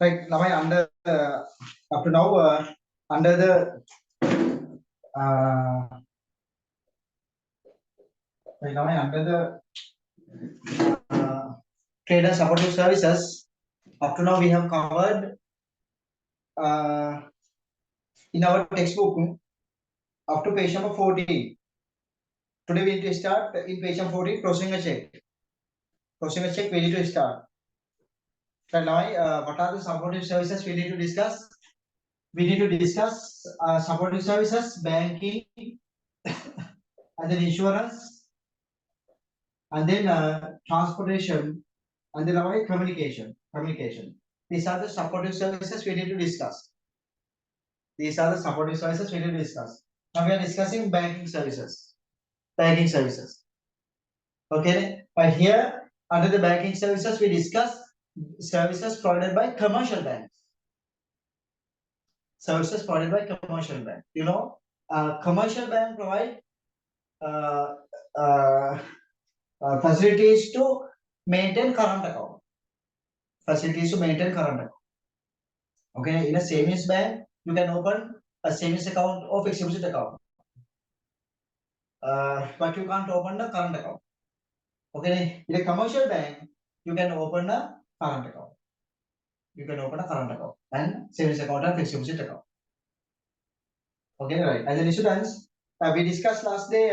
Right now, under up to now, under the right now, under the trade and supportive services, up to now we have covered in our textbook up to page number 14. Today we need to start in page number 14, crossing a check. Crossing a check, we need to start. Right now, what are the supportive services we need to discuss? We need to discuss supportive services, banking, and then insurance, and then transportation, and then communication. These are the supportive services we need to discuss. These are the supportive services we need to discuss. Now we are discussing banking services. Okay, but here under the banking services we discuss services provided by commercial banks. Services provided by commercial bank. You know, commercial bank provide facilities to maintain current account. Okay, in a savings bank, you can open a savings account or fixed deposit account. But you can't open a current account. Okay, in a commercial bank, you can open a current account. And savings account and fixed deposit account. Okay, right. As an students, we discussed last day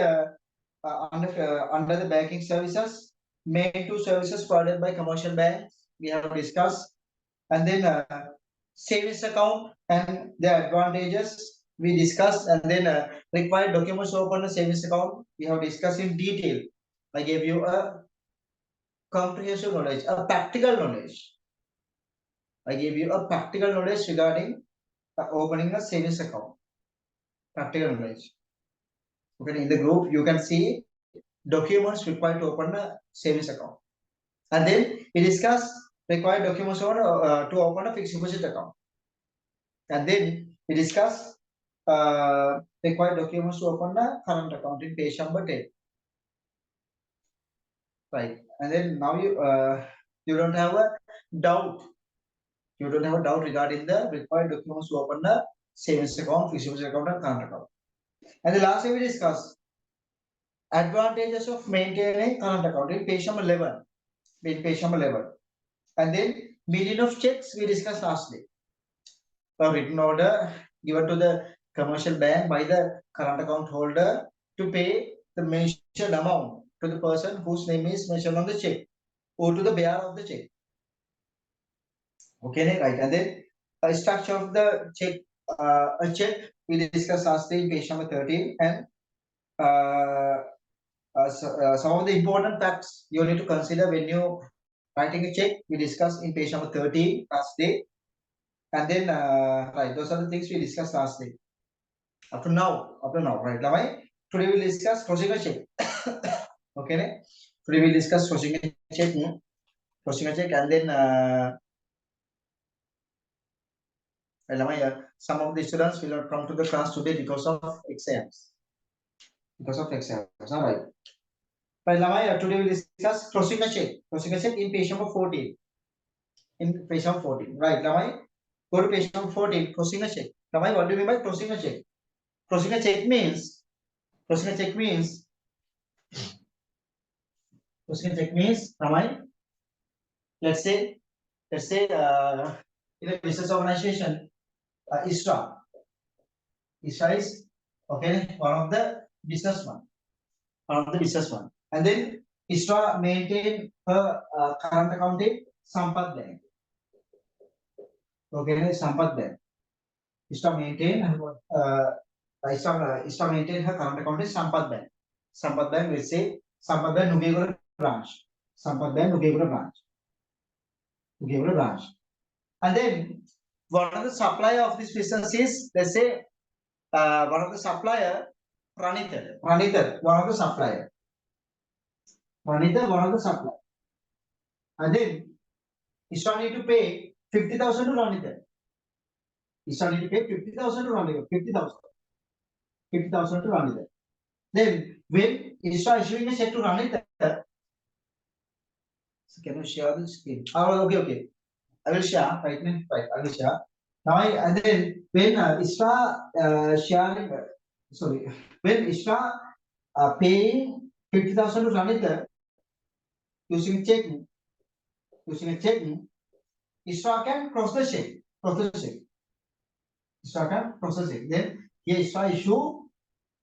under the banking services, main two services provided by commercial banks. We have discussed, and then savings account and the advantages we discussed, and then required documents to open a savings account. We have discussed in detail. I gave you a comprehensive knowledge, a practical knowledge. I gave you a practical knowledge regarding opening a savings account. Practical knowledge. Okay, in the group you can see documents required to open a savings account, and then we discuss required documents on to open a fixed deposit account, and then we discuss required documents to open a current account in page number 10. Right, and then now you don't have a doubt. You don't have a doubt regarding the required documents to open the savings account, fixed deposit account, and current account. And the last we discuss advantages of maintaining current account in page number 11. And then million of checks we discussed last day. A written order given to the commercial bank by the current account holder to pay the mentioned amount to the person whose name is mentioned on the check or to the bearer of the check. Okay, right. And then a structure of the check, a check we discussed last day in page number 13, and some of the important facts you need to consider when you writing a check we discussed in page number 13 last day, and then right, those are the things we discussed last day. Up to now, right? Now, today we'll discuss crossing a check. Okay, today we'll discuss crossing a check, and then some of the students will not come to the class today because of exams. All right. Right, today we'll discuss crossing a check. In page number 14. Right, Lamai, go to page number 14. Crossing a check. Lamai, what do you mean by crossing a check? Crossing a check means, Lamai, let's say in a business organization, ISRA is okay, one of the businessman, and then ISRA maintain her current account in Sampath Bank. Okay, Sampath Bank. ISRA maintain her current account in Sampath Bank. Sampath Bank, let's say Sampath Bank Nugegoda branch. And then one of the supplier of this business is, let's say, one of the supplier, Pranitha, one of the supplier. And then ISRA need to pay 50,000 to Pranitha. ISRA need to pay 50,000 to Pranitha. 50,000 to Pranitha. Then when ISRA issuing a check to Pranitha, so can you share the screen? Okay. I will share. Right, right. I will share. Now, and then when Isra sharing, sorry, when Isra paying 50,000 to Ranita using checking, Isra can cross the check, Isra can process it. Then here Isra issue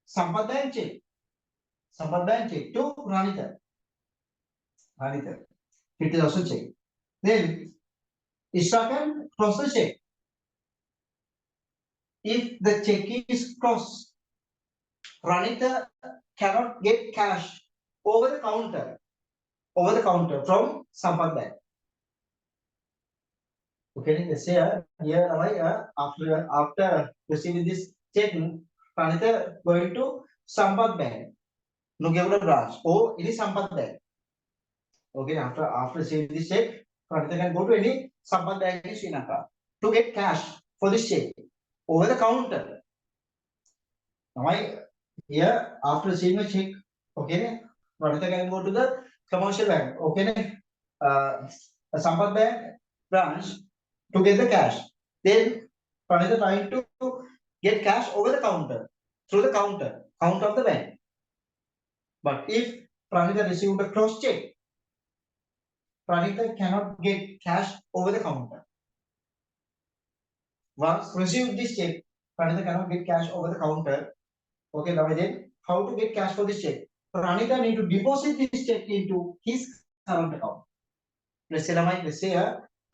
Sampath Bank check to Ranita, 50,000 check. Then Isra can cross the check. If the check is crossed, Ranita cannot get cash over the counter from Sampath Bank. Okay, let's say here after receiving this check, Ranita going to Sampath Bank, Nugegoda branch, or any Sampath Bank. Okay, after receiving this check, Ranita can go to any Sampath Bank in Sri Lanka to get cash for this check over the counter. Now here after receiving a check, okay, Ranita can go to the commercial bank, okay, a Sampath Bank branch to get the cash. Then Ranita trying to get cash over the counter through the counter of the bank. But if Pranita received a cross check, Pranita cannot get cash over the counter. Once received this check, Pranita cannot get cash over the counter. Okay, now then how to get cash for this check? Pranita need to deposit this check into his current account. Let's say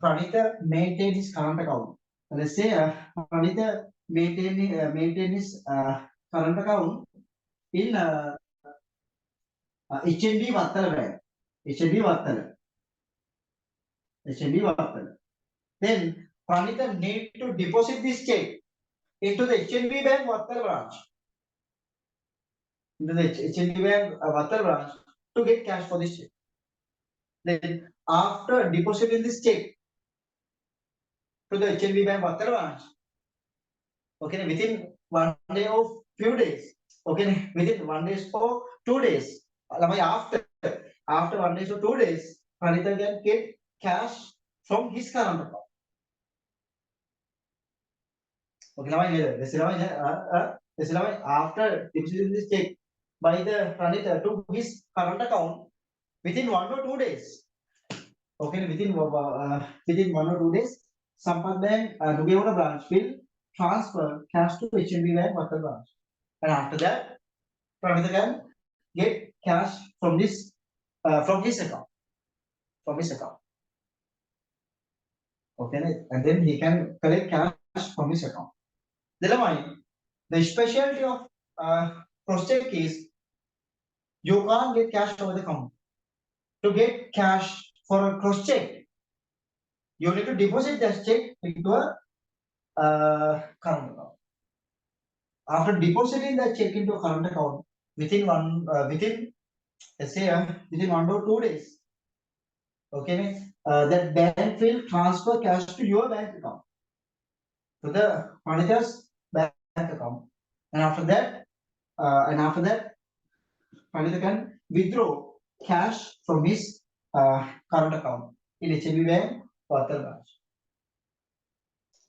Pranita maintain his current account. Let's say Pranita maintain his current account in HNB Wattala Bank. HNB Wattala. Then Pranita need to deposit this check into the HNB Bank Wattala branch. Into the HNB Bank Wattala branch to get cash for this check. Then after depositing this check to the HNB Bank Wattala branch, okay, within 1 day or few days, okay, within 1 day or 2 days, after 1 day or 2 days, Pranita can get cash from his current account. Okay, after depositing this check by the Pranita to his current account within 1 or 2 days. Okay, within 1 or 2 days, Sampath Bank Nugegoda branch will transfer cash to HNB Bank Wattala branch, and after that, Pranita can get cash from this from his account. Okay, and then he can collect cash from his account. The specialty of cross check is you can't get cash over the counter. To get cash for a cross check, you need to deposit that check into a current account. After depositing that check into a current account, within 1 or 2 days, okay, that bank will transfer cash to your bank account, to the manager's bank account, and after that, Pranita can withdraw cash from his current account in HNB Bank Wattala branch.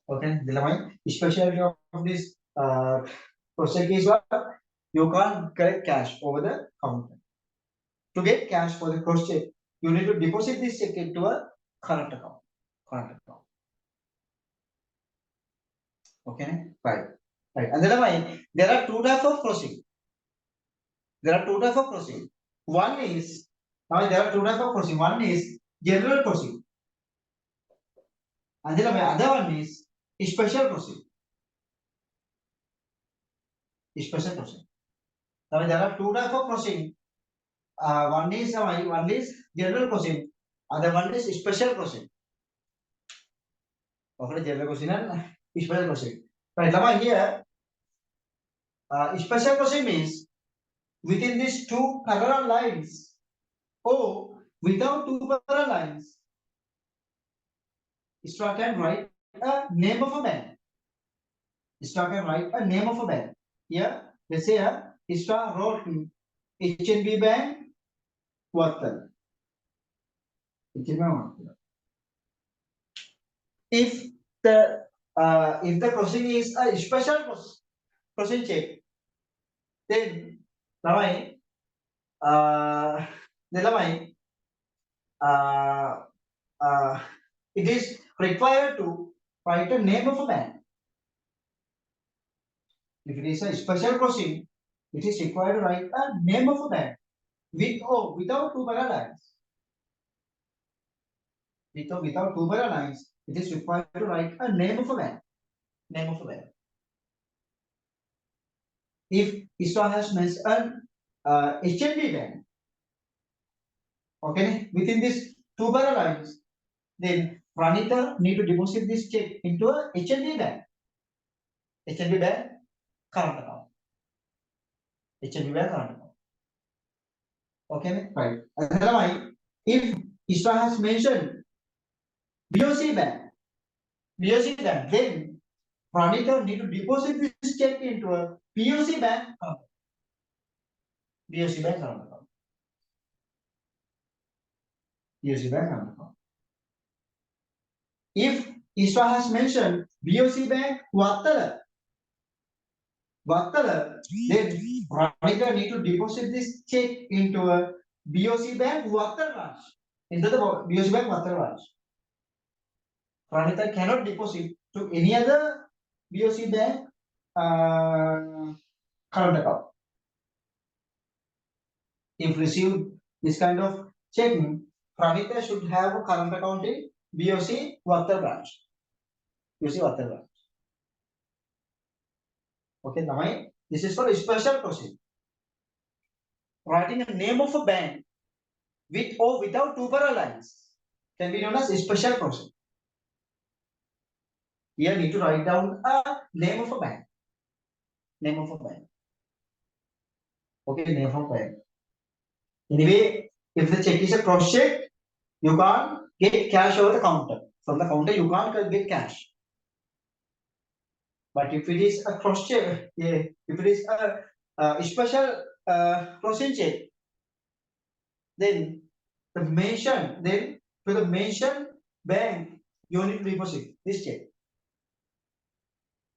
Okay, the specialty of this process is what you can't collect cash over the counter. To get cash for the cross check, you need to deposit this check into a current account. Okay, right. And then there are two types of crossing. One is One is general crossing, and then the other one is special crossing. Now there are two types of crossing. One is general crossing, other one is special crossing. Okay, general crossing and special crossing. Right, now here, special crossing means within these two parallel lines or without two parallel lines, Isra can write a name of a bank. Here, let's say Isra wrote HNB Bank Wattala. if the crossing is a special crossing check, then lamai then lamai it is required to write a name of a man. If it is a special crossing, it is required to write a name of a man with or without two paralines. With or without two paralines, it is required to write a name of a man. Name of a man. If Isra has mentioned HND bank, okay, within this two paralines, then Pranita need to deposit this check into a HND bank. HND bank current account. HND bank current account. Okay, right. Otherwise, if Isra has mentioned BOC bank, then Pranita need to deposit this check into a POC bank account. BOC bank current account. BOC bank current account. If Isra has mentioned BOC bank Wattala, then Pranita need to deposit this check into a BOC bank Wattala branch. Into the BOC bank Wattala branch. Pranita cannot deposit to any other BOC bank current account. If received this kind of check, Pranita should have a current account in BOC Wattala branch. BOC Wattala branch. Okay, now this is for a special procedure. Writing a name of a bank with or without two paralines can be known as a special procedure. Here need to write down a name of a bank. Name of a bank. Okay, name of a bank. Anyway, if the check is a cross check, you can't get cash over the counter. From the counter, you can't get cash. But if it is a cross check, yeah, if it is a special crossing check, then to the mentioned bank you need to deposit this check.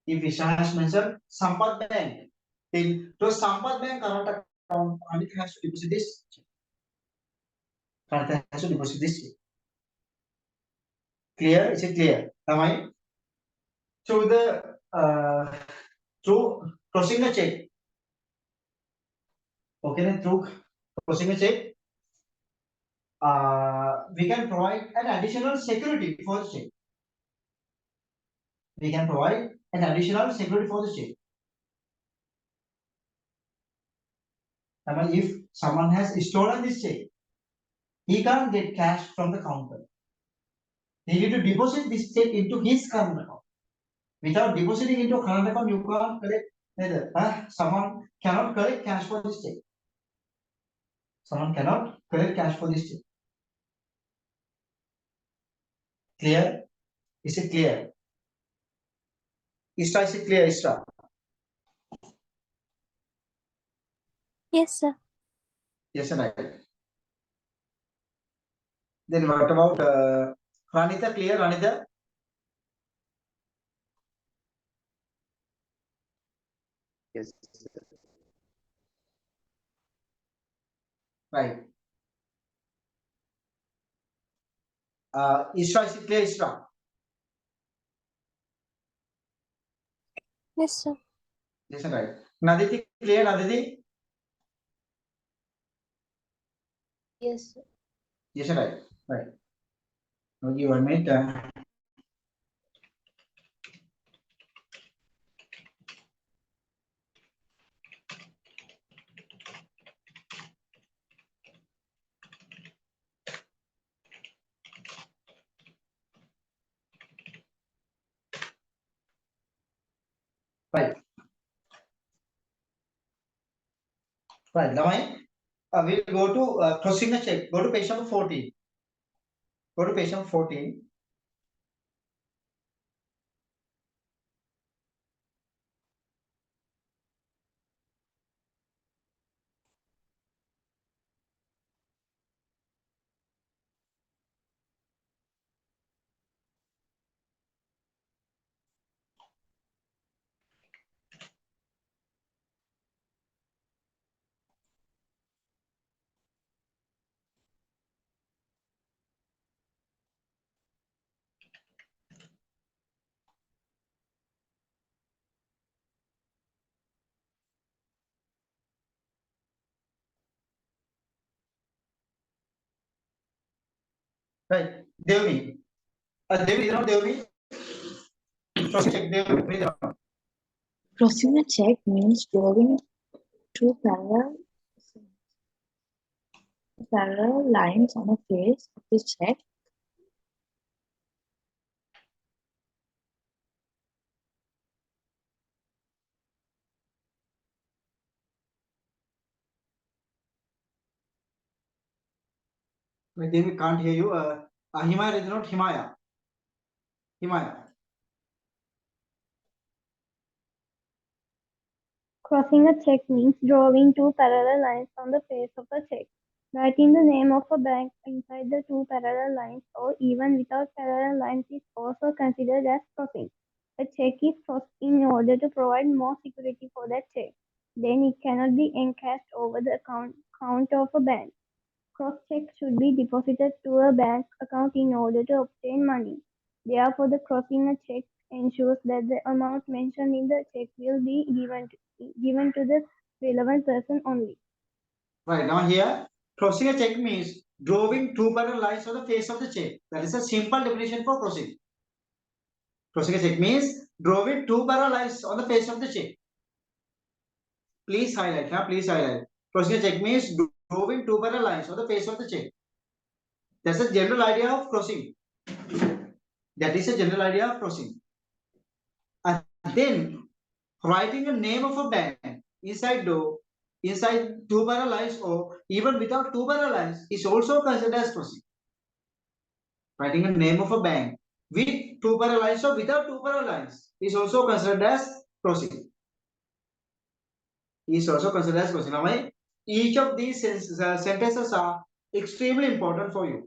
If Ishan has mentioned Sampath Bank, then to Sampath Bank current account, Pranita has to deposit this check. Pranita has to deposit this check. Clear? Is it clear? Am I? Through the through crossing a check. Okay, then through crossing a check, we can provide an additional security for the check. We can provide an additional security for the check. I mean, if someone has stolen this check, he can't get cash from the counter. He need to deposit this check into his current account. Without depositing into a current account, you can't collect either. Someone cannot collect cash for this check. Someone cannot collect cash for this check. Clear? Is it clear? Isra, is it clear, Isra? Yes, sir. Yes, and I. Then what about Ranita? Clear, Ranita? Yes. Right. Isra, is it clear, Isra? Yes, sir. Yes, and right. Naditi, clear, Naditi? Yes, sir. Yes, and right. Right. Now give 1 minute. Right. Right. Now we'll go to crossing the check. Go to page number 14. Go to page number 14. Right. Devni. Devni, you know Devni? Crossing check, Devni. Crossing a check means drawing two parallel lines on the face of the check. Devni can't hear you. Himaya is not Himaya. Himaya. Crossing a check means drawing two parallel lines on the face of the check. Writing the name of a bank inside the two parallel lines or even without parallel lines is also considered as crossing. A check is crossed in order to provide more security for that check. Then it cannot be encashed over the account of a bank. Cross checks should be deposited to a bank account in order to obtain money. Therefore, the crossing a check ensures that the amount mentioned in the check will be given to the relevant person only. Right, now here, crossing a check means drawing two parallel lines on the face of the check. That is a simple definition for crossing. Crossing a check means drawing two parallel lines on the face of the check. Please highlight, please highlight. Crossing a check means drawing two parallel lines on the face of the check. That's a general idea of crossing. That is a general idea of crossing. And then writing the name of a bank inside two parallel lines or even without two parallel lines is also considered as crossing. Writing a name of a bank with two parallel lines or without two parallel lines is also considered as crossing. Is also considered as crossing. Now, each of these sentences are extremely important for you.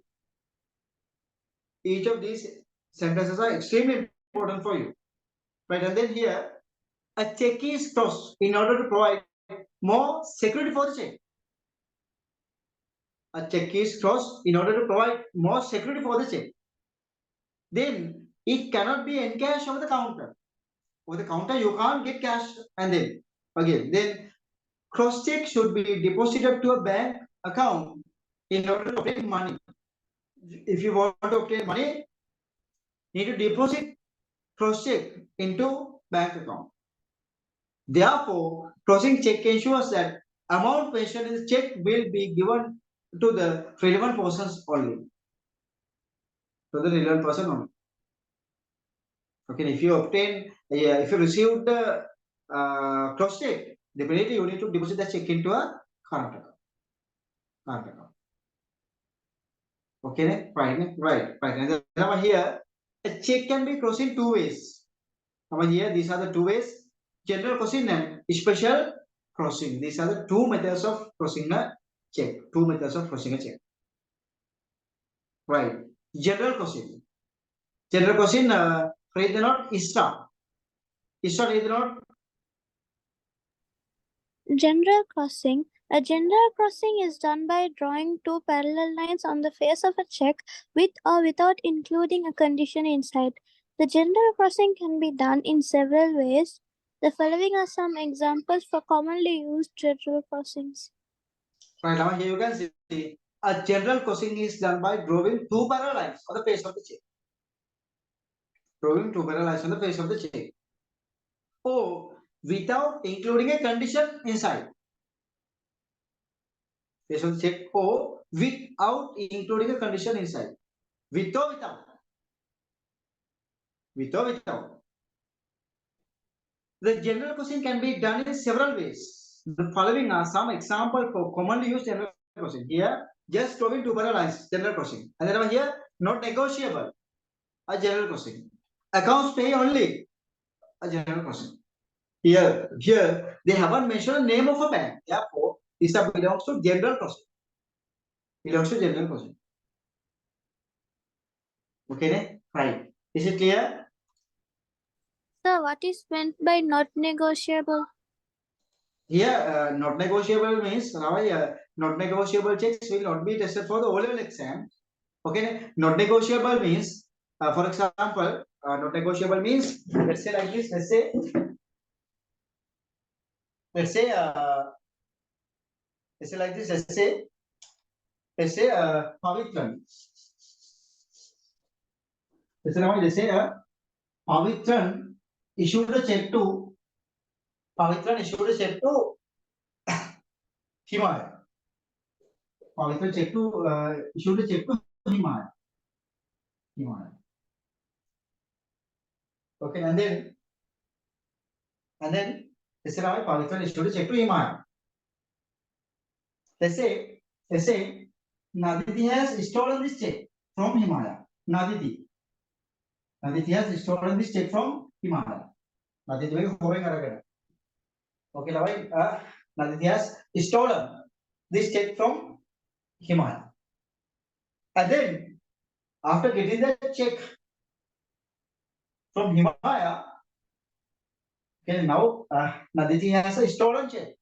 Each of these sentences are extremely important for you. Right, and then here, a check is crossed in order to provide more security for the check. A check is crossed in order to provide more security for the check. Then it cannot be encashed over the counter. Over the counter, you can't get cash and then again. Then cross check should be deposited to a bank account in order to obtain money. If you want to obtain money, you need to deposit cross check into bank account. Therefore, crossing check ensures that amount mentioned in the check will be given to the relevant persons only. To the relevant person only. Okay, if you obtain, if you received the cross check, definitely you need to deposit the check into a current account. Current account. Okay, right. And then here, a check can be crossed in two ways. Here, these are the two ways: general crossing and special crossing. These are the two methods of crossing a check. Two methods of crossing a check. Right. General crossing. General crossing. Read the note. Isha, read the note. General crossing. A general crossing is done by drawing two parallel lines on the face of a check with or without including a condition inside. The general crossing can be done in several ways. The following are some examples for commonly used general crossings. Right, now here you can see a general crossing is done by drawing two parallel lines on the face of the check. Drawing two parallel lines on the face of the check. Or without including a condition inside. Face of the check or without including a condition inside. With or without. With or without. The general crossing can be done in several ways. The following are some examples for commonly used general crossing. Here, just drawing two parallel lines, general crossing. And then over here, not negotiable, a general crossing. Accounts pay only, a general crossing. Here, they haven't mentioned the name of a bank. Therefore, this belongs to general crossing. Belongs to general crossing. Okay, right. Is it clear? Sir, what is meant by not negotiable? Here, not negotiable means not negotiable checks will not be tested for the O-level exam. Okay, not negotiable means, for example, not negotiable means, let's say like this. Let's say like this. Let's say Pavitran. Let's say Pavitran issued a check to Himalaya. Pavitran issued a check to Himalaya. Okay, and then let's say Pavitran issued a check to Himalaya. Let's say Naditi has stolen this check from Himalaya. Naditi has stolen this check from Himalaya. Naditi will foreign again. Okay, Naditi has stolen this check from Himalaya. And then after getting the check from Himalaya, okay, now Naditi has a stolen check.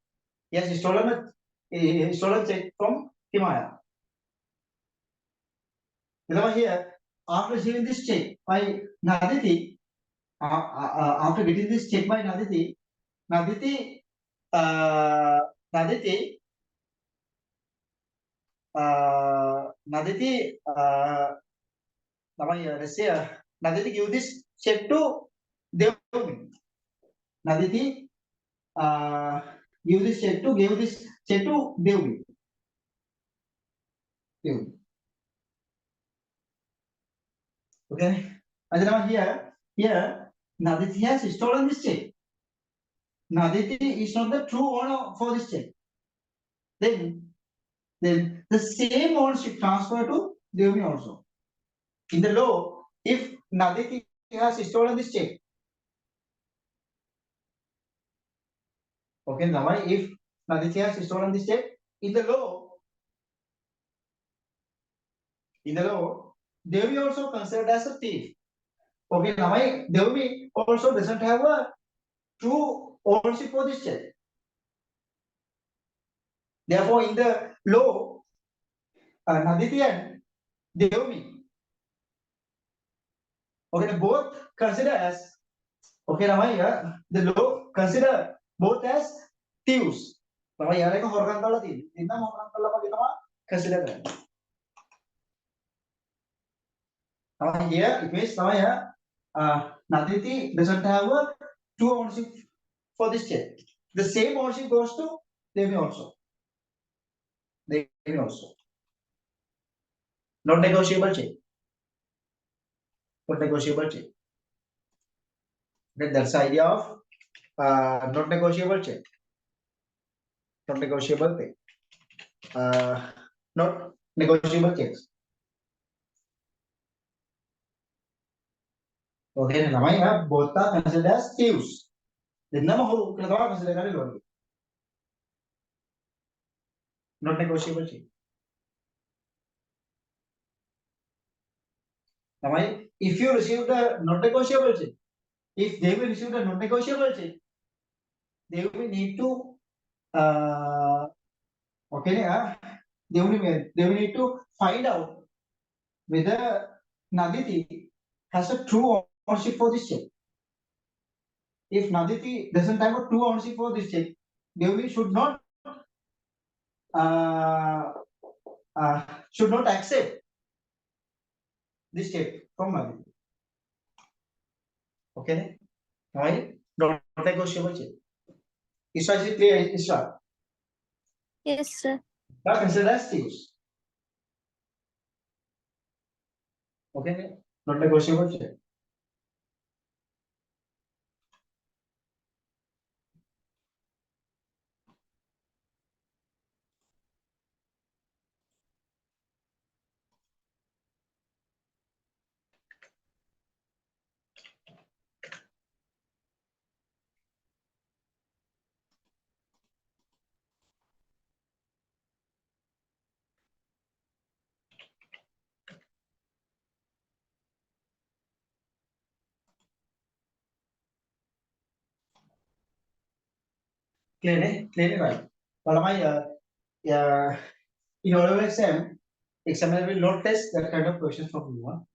He has stolen a stolen check from Himalaya. Here, after receiving this check by Naditi, after getting this check by Naditi, Naditi, uh, Naditi, let's say, Naditi give this check to Devmi. Naditi give this check to Devmi. Okay, and now here Naditi has stolen this check. Naditi is not the true owner for this check. Then the same ownership transfer to Devmi also. In the law, if Naditi has stolen this check, okay, now if Naditi has stolen this check, in the law, Devi also considered as a thief. Okay, now Devi also doesn't have a true ownership for this check. Therefore, in the law, Naditi and Devi, okay, both consider as, okay, now the law consider both as thieves. Now here like a horgan kala thief. Inna horgan kala pa kita consider that. Now here it means now here Naditi doesn't have a true ownership for this check. The same ownership goes to Devi also. Not negotiable check. Not negotiable check. Okay, that's the idea of not negotiable check. Not negotiable thing. Not negotiable checks. Okay, namanya both are considered as thieves. The number who considered not negotiable check. If you receive the not negotiable check, if they will receive the not negotiable check, they will need to they will need to find out whether Naditi has a true ownership for this check. If Naditi doesn't have a true ownership for this check, they should not accept this check from Naditi. Okay, right? Not negotiable check. Isha, is it clear? Isha? Yes, sir. That considered as thieves. Okay, not negotiable check. Clearly right. Well, in oral examiner will not test that kind of questions from you.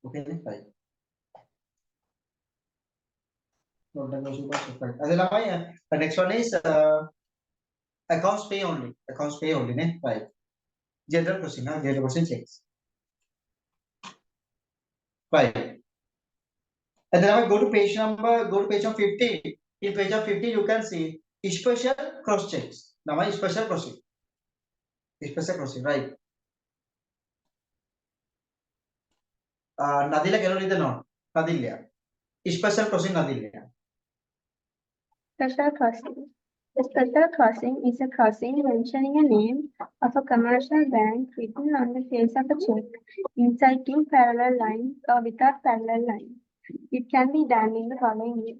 Okay, right. Not negotiable check, right. The next one is accounts pay only. Right. General question checks. Right. And then I go to page number 15. In page of 15, you can see special cross checks. Now I special crossing. Special crossing, right? Nadila can read no. Nadilla. Special crossing Nadilla. Special crossing. A special crossing is a crossing mentioning a name of a commercial bank written on the face of a check inside two parallel lines or without parallel lines. It can be done in the following way.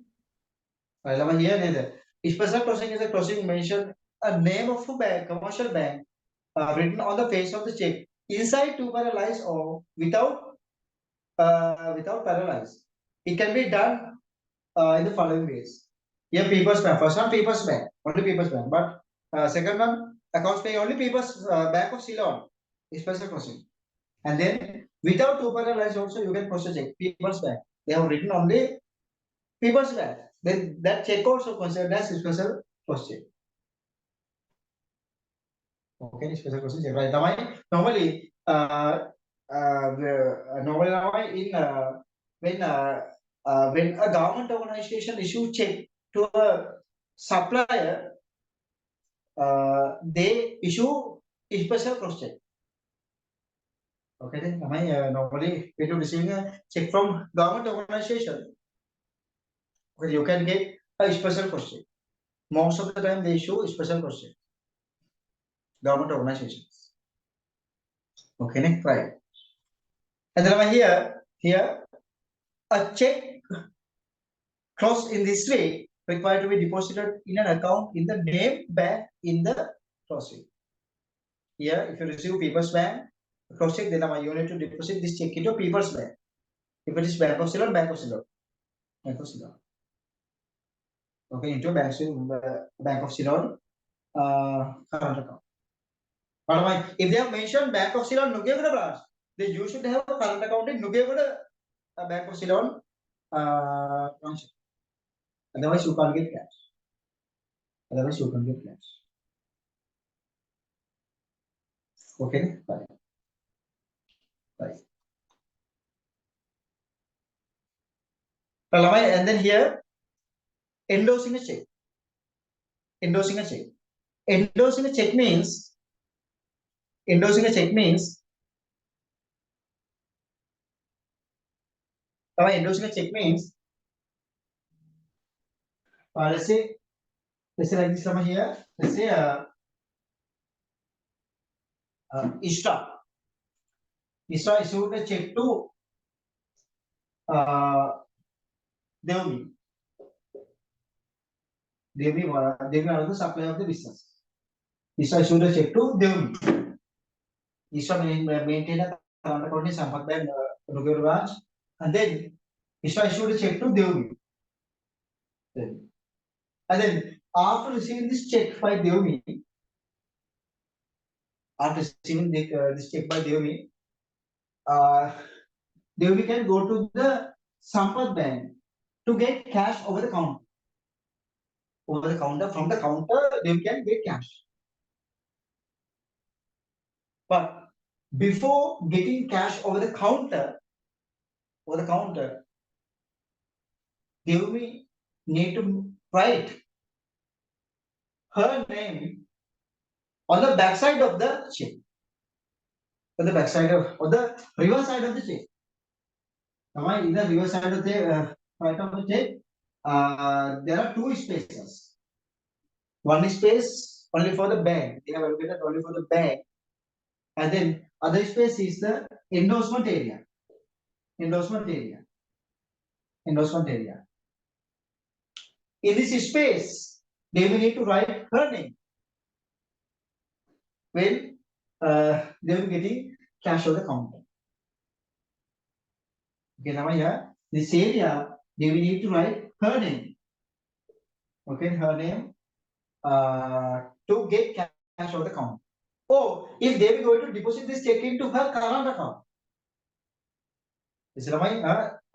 Here, special crossing is a crossing mention a name of a bank, commercial bank, written on the face of the check inside two parallel lines or without parallel lines. It can be done in the following ways. Here, People's Bank. First one, People's Bank, only People's Bank. But second one, accounts paying only People's Bank of Ceylon. Special crossing. And then without two parallel lines also you can process check. People's Bank. They have written only People's Bank. Then that check also considered as special cross check. Okay, special cross check. Right. Normally, normally in when a government organization issue check to a supplier, they issue a special cross check. Okay, then normally when you're receiving a check from government organization, okay, you can get a special cross check. Most of the time they issue a special cross check. Government organizations. Okay, next, right. And then here a check closed in this way required to be deposited in an account in the name bank in the crossing. Here, if you receive People's Bank cross check, then you need to deposit this check into People's Bank. If it is Bank of Ceylon, Bank of Ceylon. Bank of Ceylon. Okay, into Bank of Ceylon current account. But if they have mentioned Bank of Ceylon Nugegoda branch, then you should have a current account in Nugegoda Bank of Ceylon branch. Otherwise, you can't get cash. Otherwise, you can't get cash. Okay, bye. Bye. And then here, endorsing a check. Endorsing a check. Endorsing a check means endorsing a check means let's say like this over here. Let's say Isha issued a check to Devmi. Devmi are the supplier of the business. Isha issued a check to Devmi. Isha maintained a current account in Sampath Bank Nugegoda branch, and then Isha issued a check to Devmi. And then after receiving this check by Devmi, this check by Devmi, Devmi can go to the Sampath Bank to get cash over the counter. Over the counter, from the counter, they can get cash. But before getting cash over the counter, Devmi need to write her name on the backside of the check. On the backside of the reverse side of the check. Now, in the reverse side of the right of the check, there are two spaces. One space only for the bank. They have allocated only for the bank. And then other space is the endorsement area. Endorsement area. In this space, they will need to write her name when they will be getting cash on the counter. Okay, now here, this area, they will need to write her name. Okay, her name to get cash on the counter. Or if they will going to deposit this check into her current account.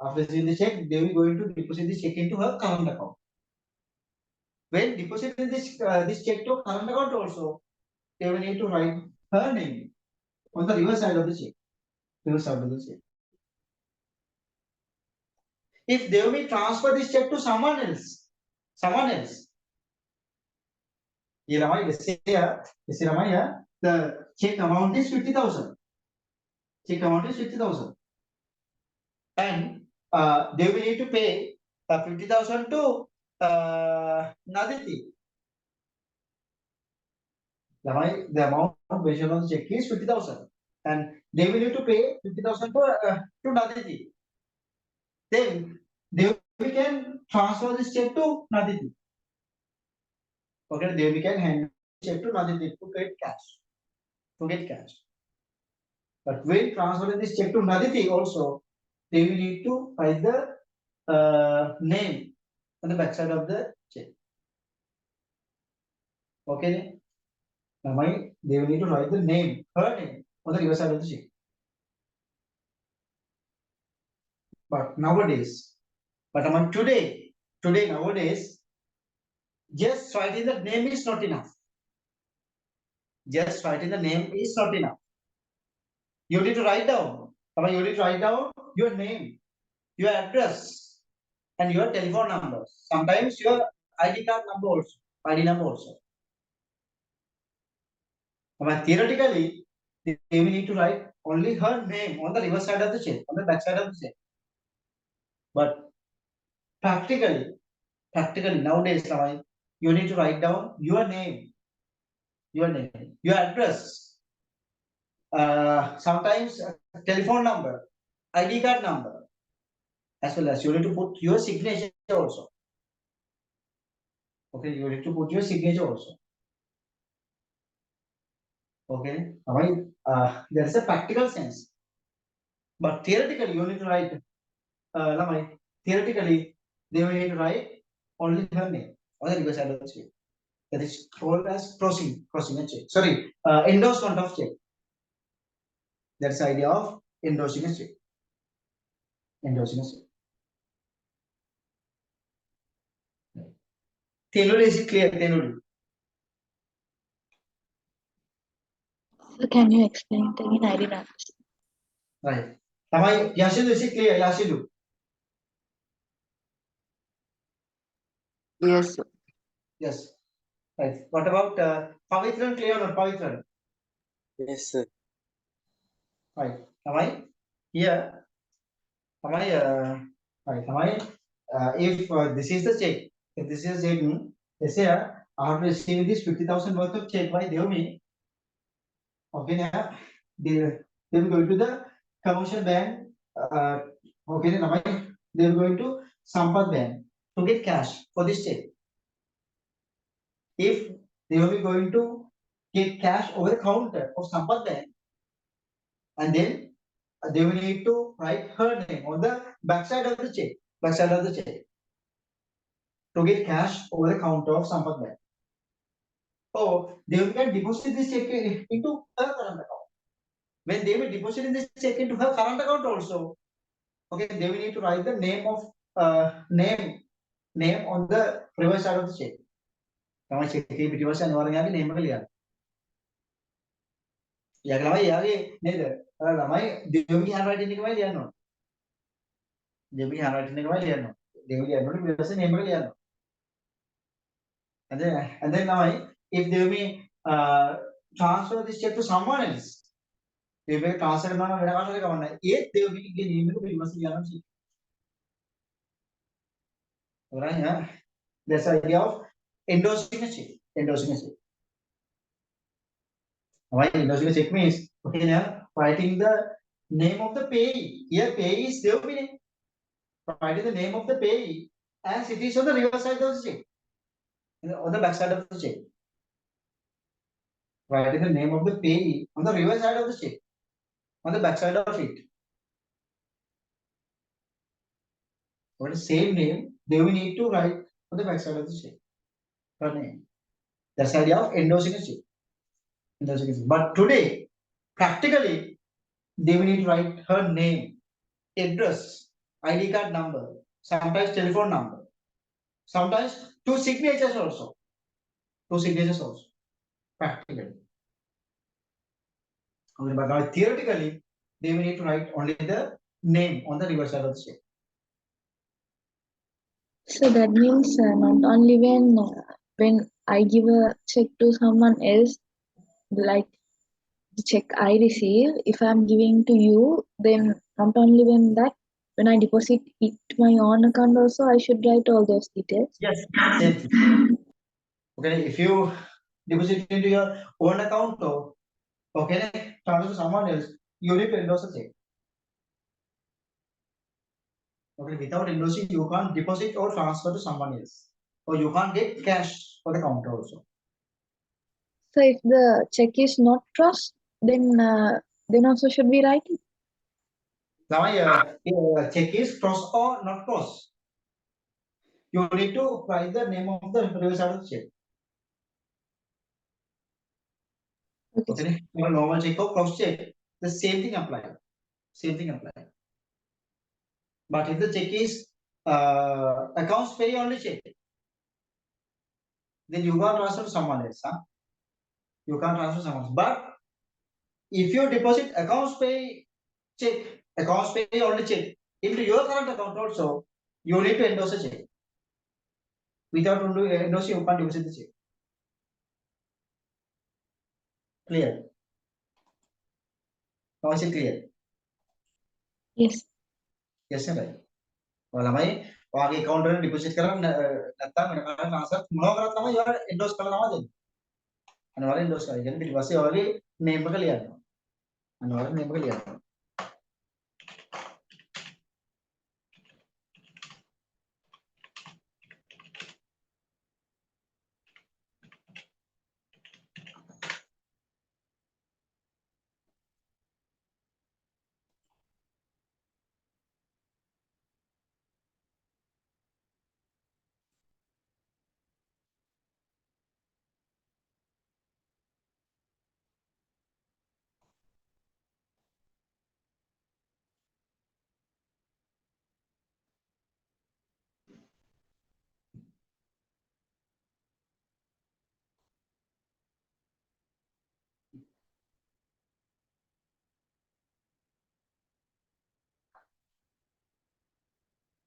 After receiving the check, they will going to deposit this check into her current account. When depositing this check to current account also, they will need to write her name on the reverse side of the check. Reverse side of the check. if they will transfer this check to someone else. The check amount is 50,000. Check amount is 50,000. And they will need to pay 50,000 to Naditi. The amount mentioned on the check is 50,000. And they will need to pay 50,000 to Naditi. Then they can transfer this check to Naditi. Okay, they can hand check to Naditi to get cash. But when transferring this check to Naditi also, they will need to write the name on the backside of the check. Okay. Now they will need to write the name, her name on the reverse side of the check. But nowadays, nowadays, just writing the name is not enough. Just writing the name is not enough. You need to write down. You need to write down your name, your address, and your telephone number. Sometimes your ID card number also, ID number also. Theoretically, they will need to write only her name on the reverse side of the check, on the back side of the check. But practically nowadays, you need to write down your name, your address, sometimes telephone number, ID card number, as well as you need to put your signature also. Okay, you need to put your signature also. Okay, there is a practical sense, but theoretically you need to write. Theoretically, they will need to write only her name on the reverse side of the check. That is called as crossing a check. Sorry, endorsement of check. That's the idea of endorsing a check. Tenuri, is it clear? Tenuri. So can you explain it again? I didn't understand. Right. Yashidu, is it clear? Yashidu. Yes, sir. Yes. Right. What about Pavitran? Clear or not? Pavitran? Yes, sir. Right. Here? Right. If this is the check, if this is a check, let's say I have received this 50,000 worth of check by Devmi. Okay, now they will go to the commercial bank. Okay, now they are going to Sampath Bank to get cash for this check. If they will be going to get cash over the counter of Sampath Bank, and then they will need to write her name on the backside of the check, to get cash over the counter of Sampath Bank. So they can deposit this check into her current account. When they will deposit this check into her current account also, okay, they will need to write the name of name on the reverse side of the check. Now check reverse and name neither. Devgi handwriting name and then now if they will transfer this check to someone else, they will transfer they will get name right? That's the idea of endorsing a check. Why endorsing a check means, okay, now writing the name of the payee. Here payee is there meaning. Writing the name of the payee as it is on the reverse side of the check. On the back side of the check. Writing the name of the payee on the reverse side of the check. On the back side of it. For the same name, they will need to write on the back side of the check. Her name. That's the idea of endorsing a check. But today, practically, they will need to write her name, address, ID card number, sometimes telephone number, sometimes two signatures also. Practically. Okay, but now theoretically, they will need to write only the name on the reverse side of the check. So that means not only when I give a check to someone else, like the check I receive, if I'm giving to you, then not only when I deposit it to my own account also, I should write all those details. Yes, same thing. Okay, if you deposit into your own account, or okay, transfer to someone else, you need to endorse a check. Okay, without endorsing, you can't deposit or transfer to someone else, or you can't get cash for the counter also. So if the check is not crossed, then also should we write it? Now, check is cross or not cross. You need to write the name of the previous order check. Okay. Okay, for a normal check or cross check, the same thing apply. Same thing apply. But if the check is accounts pay only check, then you can't transfer to someone else. Huh? You can't transfer to someone else. But if you deposit accounts pay only check into your current account also, you need to endorse a check. Without endorsing, you can't deposit the check. Clear? Now is it clear? Yes. Yes, right. ළමයි ඔයාගේ account වලින් deposit කරන්න නැත්නම් වෙන කාටවත් transfer මොනවා කරත් තමයි ඔයාලා endorse කරලා තමයි දෙන්නේ. අනිවාර්යෙන් endorse කරලා. කියන්නේ ඊට පස්සේ ඔයාගේ name එක ලියන්න. අනිවාර්යෙන් name එක ලියන්න.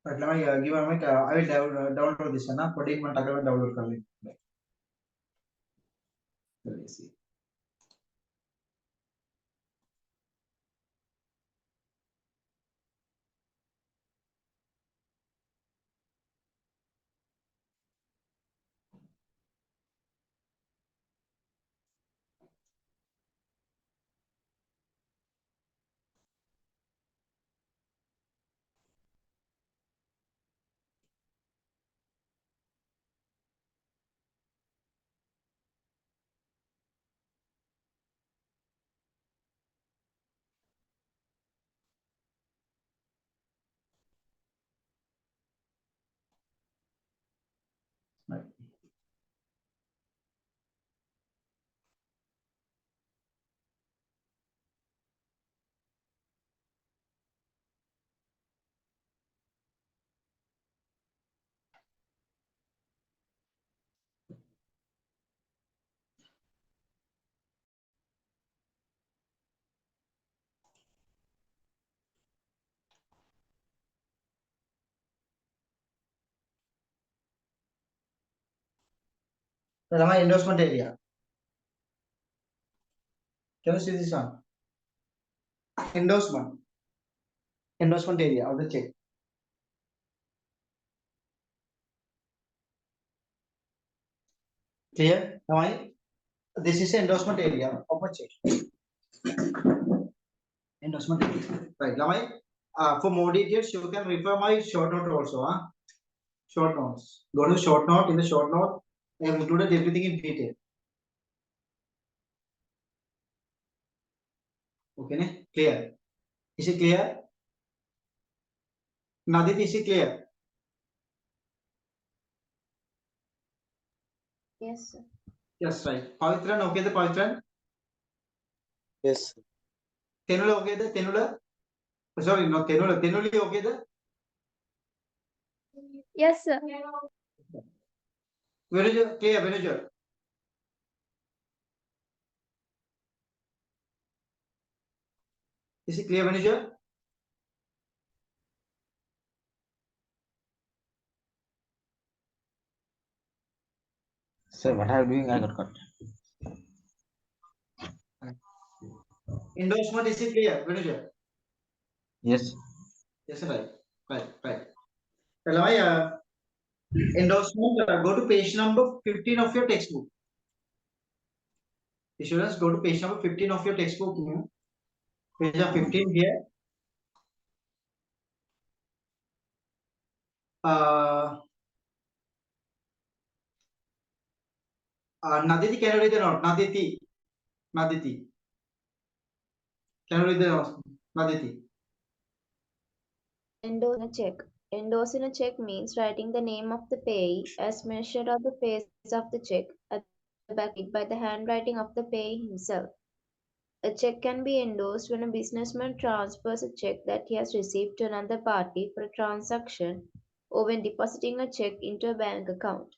Right, ළමයි give a minute. I will download this one. Coding මට අගල download කරලා ඉන්න. Let me see. Right. ළමයි endorsement area. Can you see this one? Endorsement area of the check. Clear? ළමයි this is endorsement area of a check. Endorsement area. Right, ළමයි for more details you can refer my short note also. Short notes. Go to short note. In the short note I have included everything in detail. Okay, ne? Clear? Is it clear? Nadit, is it clear? Yes, sir. Yes, right. Pavitran, okay the Pavitran? Yes. Tenula, okay the Tenula? Sorry, not Tenula. Tenuli, okay the? Yes, sir. Manager, clear, manager. Is it clear, manager? Sir, what are you doing? I got cut. Endorsement is it clear, Venuja? Yes. Yes, right. Well, endorsement, go to page number 15 of your textbook. Students, go to page number 15 of your textbook. Page number 15 here. Naditi, can you read the note? Naditi. Can you read the note? Naditi. Endorse a check. Endorsing a check means writing the name of the payee as mentioned on the face of the check at the back by the handwriting of the payee himself. A check can be endorsed when a businessman transfers a check that he has received to another party for a transaction or when depositing a check into a bank account.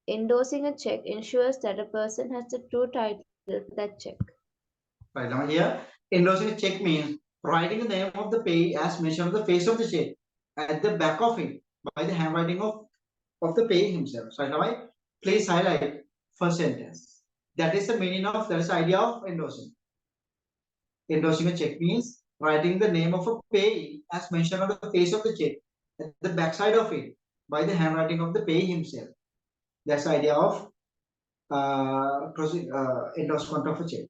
Endorsing a check ensures that a person has the true title for that check. Right now here, endorsing a check means writing the name of the payee as mentioned on the face of the check at the back of it by the handwriting of the payee himself. So now please highlight first sentence. That is the meaning of, that is the idea of endorsing. Endorsing a check means writing the name of a payee as mentioned on the face of the check at the back side of it by the handwriting of the payee himself. That's the idea of endorsement of a check.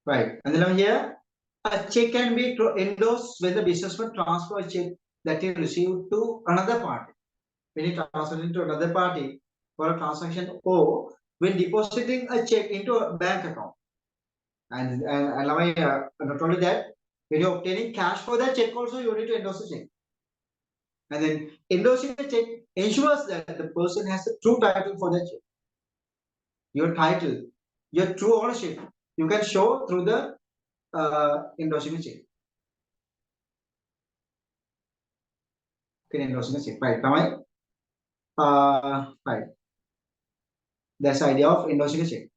Right. And then over here, a check can be endorsed when the businessman transfers a check that he received to another party. When he transfers it to another party for a transaction, or when depositing a check into a bank account. And not only that, when you're obtaining cash for that check, also you need to endorse the check. And then endorsing the check ensures that the person has the true title for the check. Your title, your true ownership, you can show through the endorsing the check. Okay, endorsing the check. Right, now right. That's the idea of endorsing a check.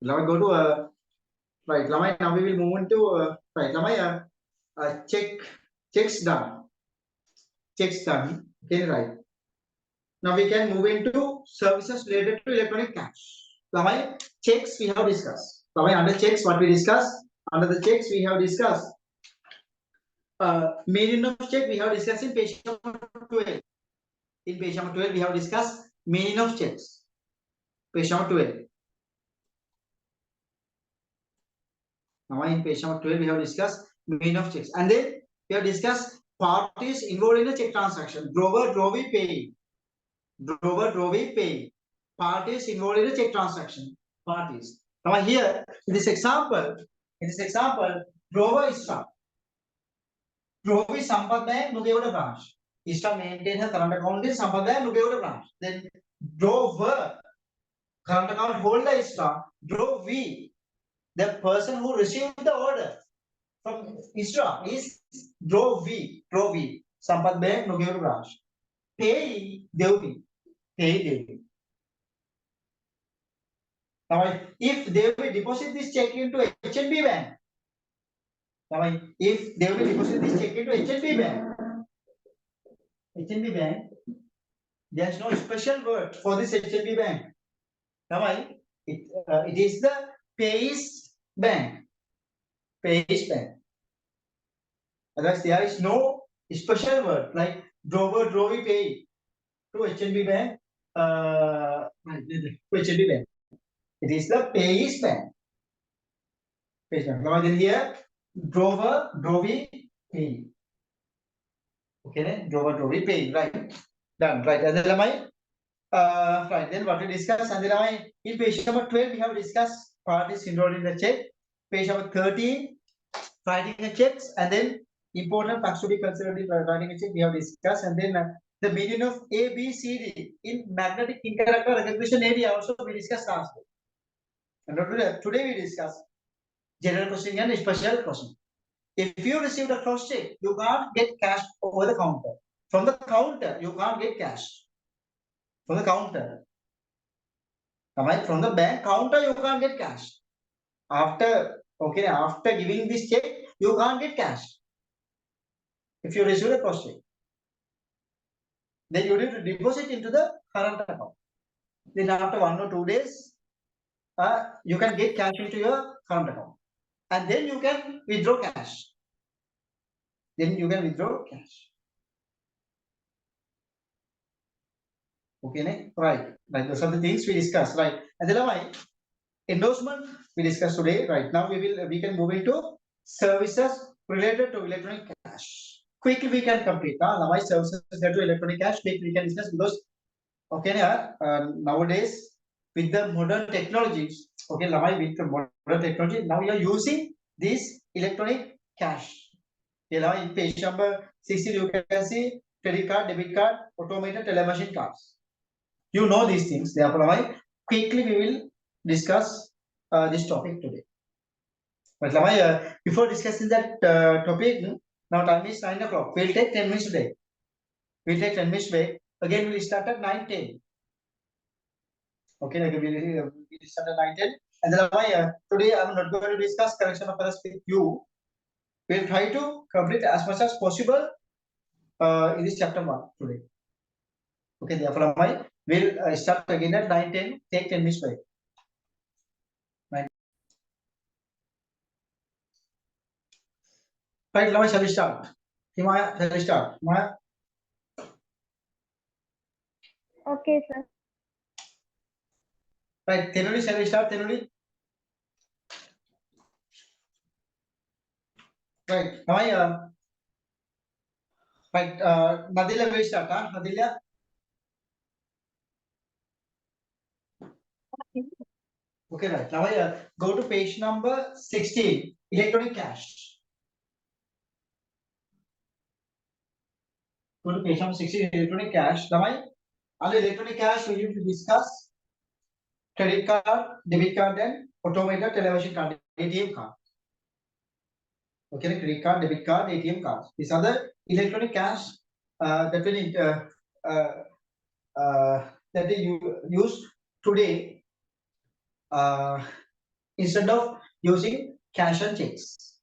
Now I go to right. Now we will move into right. Checks done. Checks done. Okay, right. Now we can move into services related to electronic cash. Now checks we have discussed. Now under checks, what we discussed? Under the checks we have discussed. Meaning of check we have discussed in page number 12. In page number 12 we have discussed meaning of checks. Page number 12. Now in page number 12 we have discussed meaning of checks, and then we have discussed parties involved in a check transaction. Drawer, drawee, payee. Drawer, drawee, payee. Parties involved in a check transaction. Parties. Now here in this example, drawer is Ishan. Drawee Sampath Bank, Nugegoda branch. Ishan maintains her current account in Sampath Bank, Nugegoda branch. Then drawer, current account holder is Ishan. Drawee, the person who received the order from Isra is drawee, Sampath Bank, Nugegoda branch. Payee, Devi. Now, if they will deposit this check into HNB bank, there's no special word for this HNB bank. Now, it is the payee's bank. Otherwise, there is no special word like drawer, drawee, payee to HNB bank. To HNB bank. It is the payee's bank. Now then here, drawer, drawee, payee. Okay, then drawer, drawee, payee. Right. Done. Right. And then right. Then what we discuss, and then in page number 12 we have discussed parties involved in the check. Page number 13, writing a checks, and then important facts to be considered in writing a check we have discussed, and then the meaning of A, B, C, D in magnetic interactor recognition area also we discussed last week. And today we discuss general crossing and special crossing. If you received a cross check, you can't get cash over the counter. From the counter, you can't get cash. From the counter. From the bank counter, you can't get cash. After giving this check, you can't get cash. If you receive a post check, then you need to deposit into the current account. Then after 1 or 2 days, you can get cash into your current account, and then you can withdraw cash. Okay, right. Those are the things we discussed, right? And then why endorsement we discussed today. Right now we can move into services related to electronic cash. Quickly we can complete. Why services related to electronic cash? Quickly we can discuss because nowadays with the modern technologies, with the modern technology, now you are using this electronic cash. In page number 60, you can see credit card, debit card, automated teller machine cards. You know these things. Therefore, quickly we will discuss this topic today. But before discussing that topic, now time is 9 o'clock. We'll take 10 minutes today. We'll take 10 minutes break. Again, we'll start at 9:10. Okay, we'll start at 9:10. And then today I'm not going to discuss correction of errors with you. We'll try to complete as much as possible in this chapter 1 today. Okay, therefore we'll start again at 9:10. Take 10 minutes break. Right, now shall we start? Himaya, shall we start? Himaya? Okay, sir. Right, Tenuli, shall we start? Tenuli? Right, now right, Nadila will start, Nadila? Okay, right. Now go to page number 16, electronic cash. Go to page number 16, electronic cash. Now, under electronic cash, we need to discuss credit card, debit card, and automated television card, ATM card. Okay, credit card, debit card, ATM cards. These are the electronic cash that we use today instead of using cash and checks.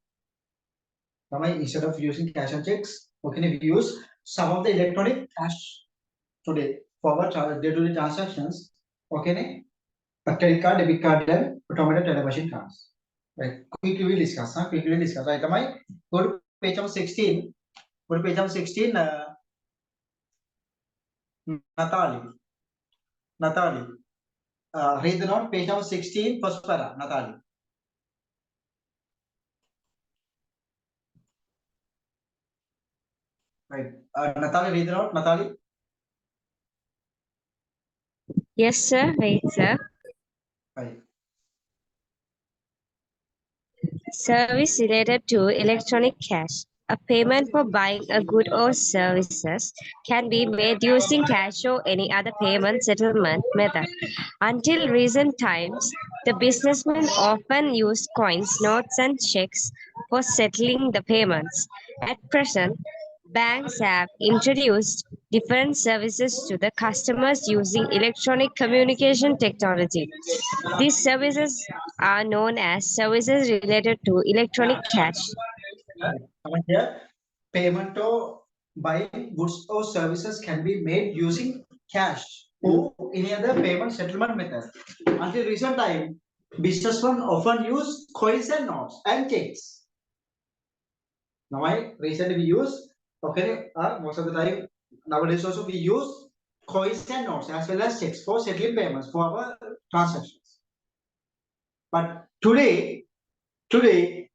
Instead of using cash and checks, okay, we use some of the electronic cash today for our day-to-day transactions. Okay, a credit card, debit card, and automated teller machine cards. Right, quickly we discuss. Quickly discuss. Right, go to page number 16. Go to page number 16. Natali. Read the note. Page number 16. First para. Natali. Right. Natali, read the note. Natali. Yes, sir. Wait, sir. Right. Service related to electronic cash. A payment for buying a good or services can be made using cash or any other payment settlement method. Until recent times, the businessmen often used coins, notes, and checks for settling the payments. At present, banks have introduced different services to the customers using electronic communication technology. These services are known as services related to electronic cash. Here, payment or buying goods or services can be made using cash or any other payment settlement method. Until recent time, businessmen often use coins and notes and checks. Now, recently we use, okay, most of the time nowadays also we use coins and notes as well as checks for settling payments for our transactions. But today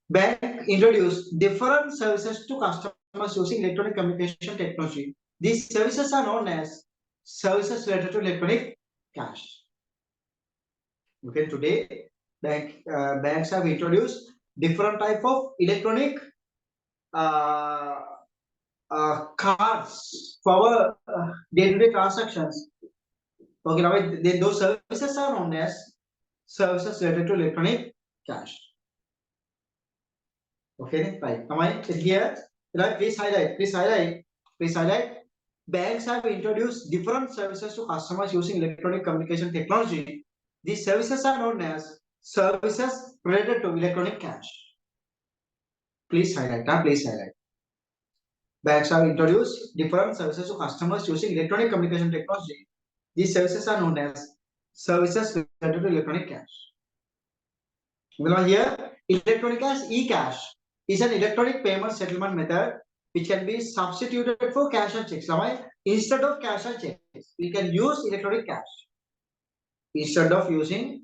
bank introduced different services to customers using electronic communication technology. These services are known as services related to electronic cash. Okay, today banks have introduced different type of electronic cards for our day-to-day transactions. Okay, now those services are known as services related to electronic cash. Okay, right. Am I here? Right, please highlight. Banks have introduced different services to customers using electronic communication technology. These services are known as services related to electronic cash. Please highlight. Please highlight. Banks have introduced different services to customers using electronic communication technology. These services are known as services related to electronic cash. Well, here, electronic cash, e-cash, is an electronic payment settlement method which can be substituted for cash and checks. Instead of cash and checks, we can use electronic cash. Instead of using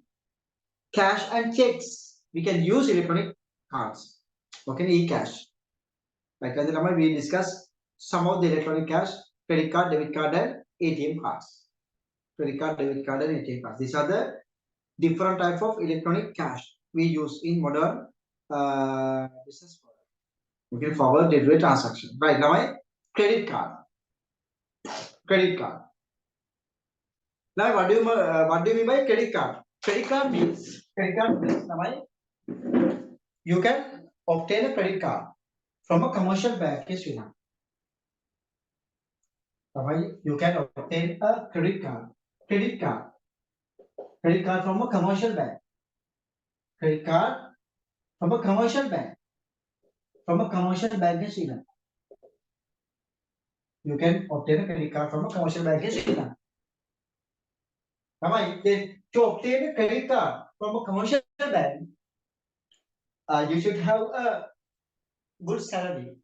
cash and checks, we can use electronic cards. Okay, e-cash. Like we discussed some of the electronic cash, credit card, debit card, and ATM cards. Credit card, debit card, and ATM cards. These are the different type of electronic cash we use in modern business. We can forward delivery transaction. Right now, credit card. Credit card. Now, what do you mean by credit card? Credit card means you can obtain a credit card from a commercial bank in Sri Lanka. You can obtain a credit card from a commercial bank. Credit card from a commercial bank. From a commercial bank in Sri Lanka. You can obtain a credit card from a commercial bank in Sri Lanka. Then to obtain a credit card from a commercial bank, you should have a good salary.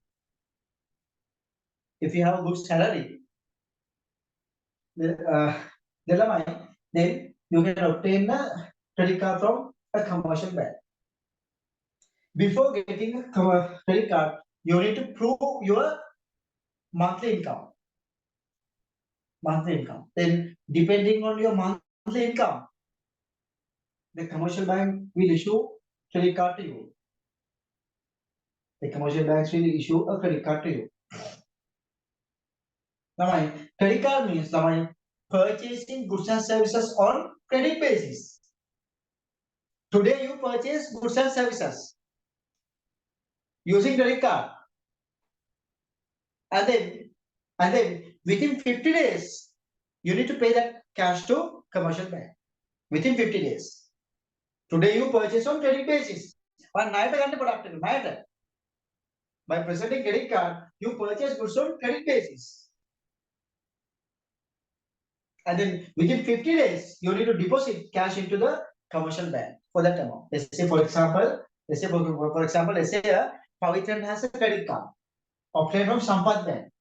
If you have a good salary, then you can obtain a credit card from a commercial bank. Before getting a credit card, you need to prove your monthly income. Then, depending on your monthly income, the commercial bank will issue credit card to you. The commercial banks will issue a credit card to you. Now, credit card means purchasing goods and services on credit basis. Today you purchase goods and services using credit card, and then within 50 days you need to pay that cash to commercial bank. Within 50 days. Today you purchase on credit basis. But by presenting credit card, you purchase goods on credit basis. And then within 50 days, you need to deposit cash into the commercial bank for that amount. Let's say, for example, Pavitran has a credit card obtained from Sampath Bank.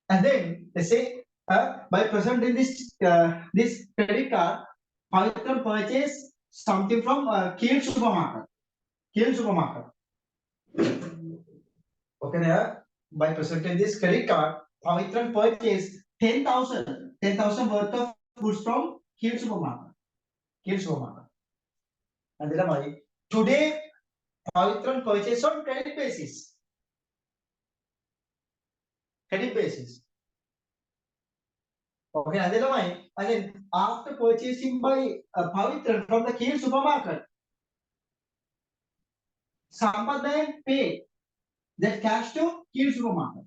And then let's say by presenting this credit card, Pavitran purchase something from Kiel supermarket. Okay, by presenting this credit card, Pavitran purchased 10,000 worth of goods from Kiel supermarket. And then today Pavitran purchased on credit basis. Okay, and then after purchasing by Pavitran from the Kiel supermarket, Sampath Bank paid that cash to Kiel supermarket.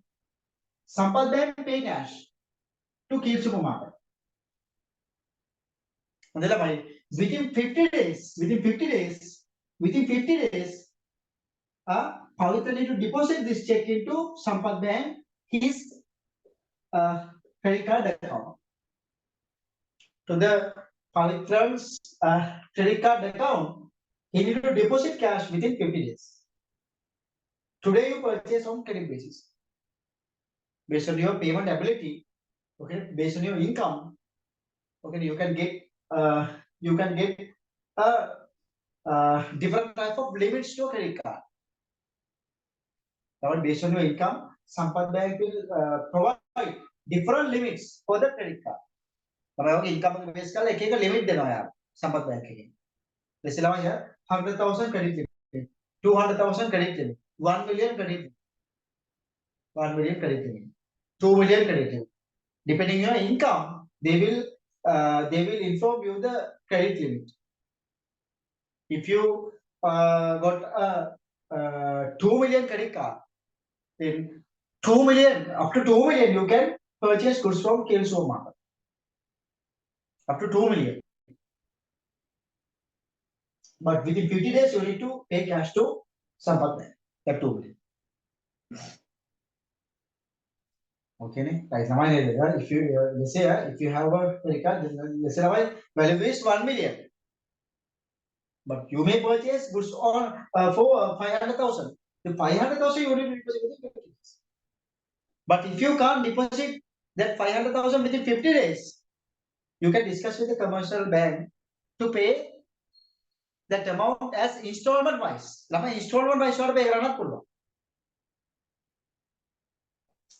Sampath Bank pay cash to Kiel supermarket. And then within 50 days, Pavitran need to deposit this check into Sampath Bank, his credit card account. To the Pavitran's credit card account, he need to deposit cash within 50 days. Today you purchase on credit basis. Based on your payment ability, okay, based on your income, okay, you can get different type of limits to credit card. Now, based on your income, Sampath Bank will provide different limits for the credit card. Now, income base ka एक limit देना है आप Sampath Bank के लिए. जैसे लाओ यार 100,000 credit limit, 200,000 credit limit, 1 million credit limit, 1 million credit limit, 2 million credit limit. Depending on your income, they will inform you the credit limit. If you got a 2 million credit card, then 2 million, up to 2 million, you can purchase goods from Kiel supermarket. Up to 2 million. But within 50 days, you need to pay cash to some partner. That 2 million. Okay, right. Now, if you let's say if you have a credit card, let's say value is 1 million. But you may purchase goods on for 500,000. The 500,000 you need to deposit within 50 days. But if you can't deposit that 500,000 within 50 days, you can discuss with the commercial bank to pay that amount as installment wise. Lama installment wise or pay karana pullo.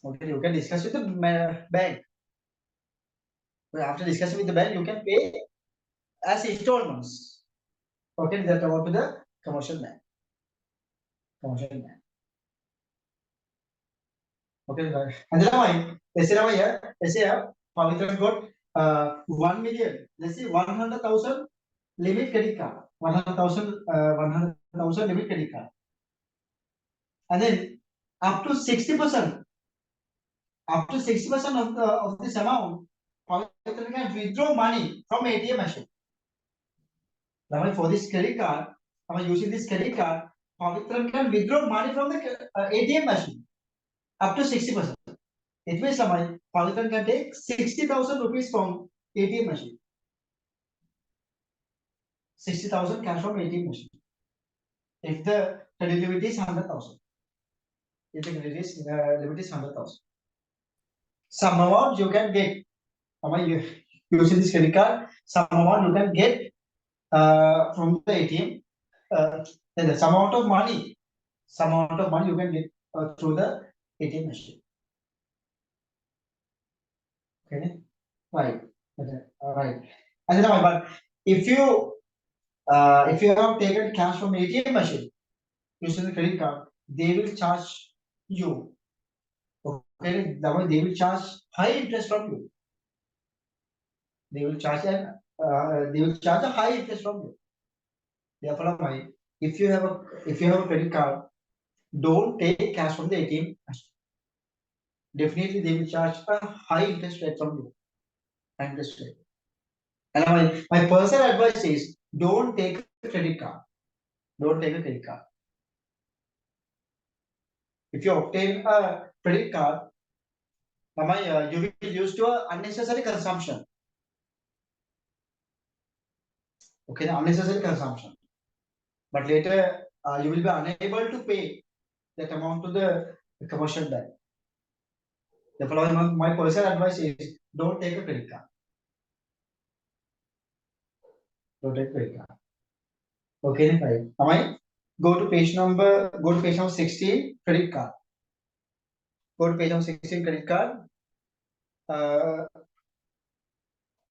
Okay, you can discuss with the bank. But after discussing with the bank, you can pay as installments. Okay, that amount to the commercial bank. Commercial bank. Okay, right. And then let's say Pavitra got 1 million. Let's say 100,000 limit credit card. 100,000 limit credit card. And then up to 60%. Up to 60% of this amount, Pavitra can withdraw money from ATM machine. Now for this credit card, using this credit card, Pavitra can withdraw money from the ATM machine up to 60%. It means Pavitra can take 60,000 rupees from ATM machine. 60,000 cash from ATM machine. If the credit limit is 100,000. If the credit limit is 100,000. Some amount you can get. Using this credit card, some amount you can get from the ATM. Then some amount of money you can get through the ATM machine. Okay, right. Okay. All right. And then, but if you have taken cash from ATM machine using the credit card, they will charge you. Okay, they will charge high interest from you. They will charge a high interest from you. Therefore, if you have a credit card, don't take cash from the ATM machine. Definitely, they will charge a high interest rate from you. High interest rate. And my personal advice is don't take a credit card. Don't take a credit card. If you obtain a credit card, you will use to unnecessary consumption. Okay, unnecessary consumption. But later you will be unable to pay that amount to the commercial bank. Therefore, my personal advice is don't take a credit card. Don't take a credit card. Okay, fine. Go to page number 16, credit card. Go to page number 16, credit card.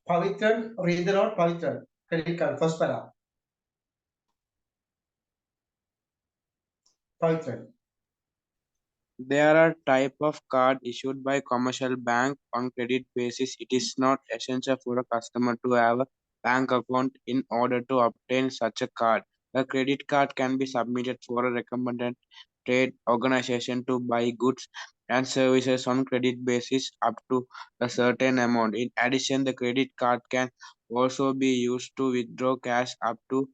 Pavitran, read the note, Pavitran, credit card, first para. Pavitran. There are type of card issued by commercial bank on credit basis. It is not essential for a customer to have a bank account in order to obtain such a card. A credit card can be submitted for a recommended trade organization to buy goods and services on credit basis up to a certain amount. In addition, the credit card can also be used to withdraw cash up to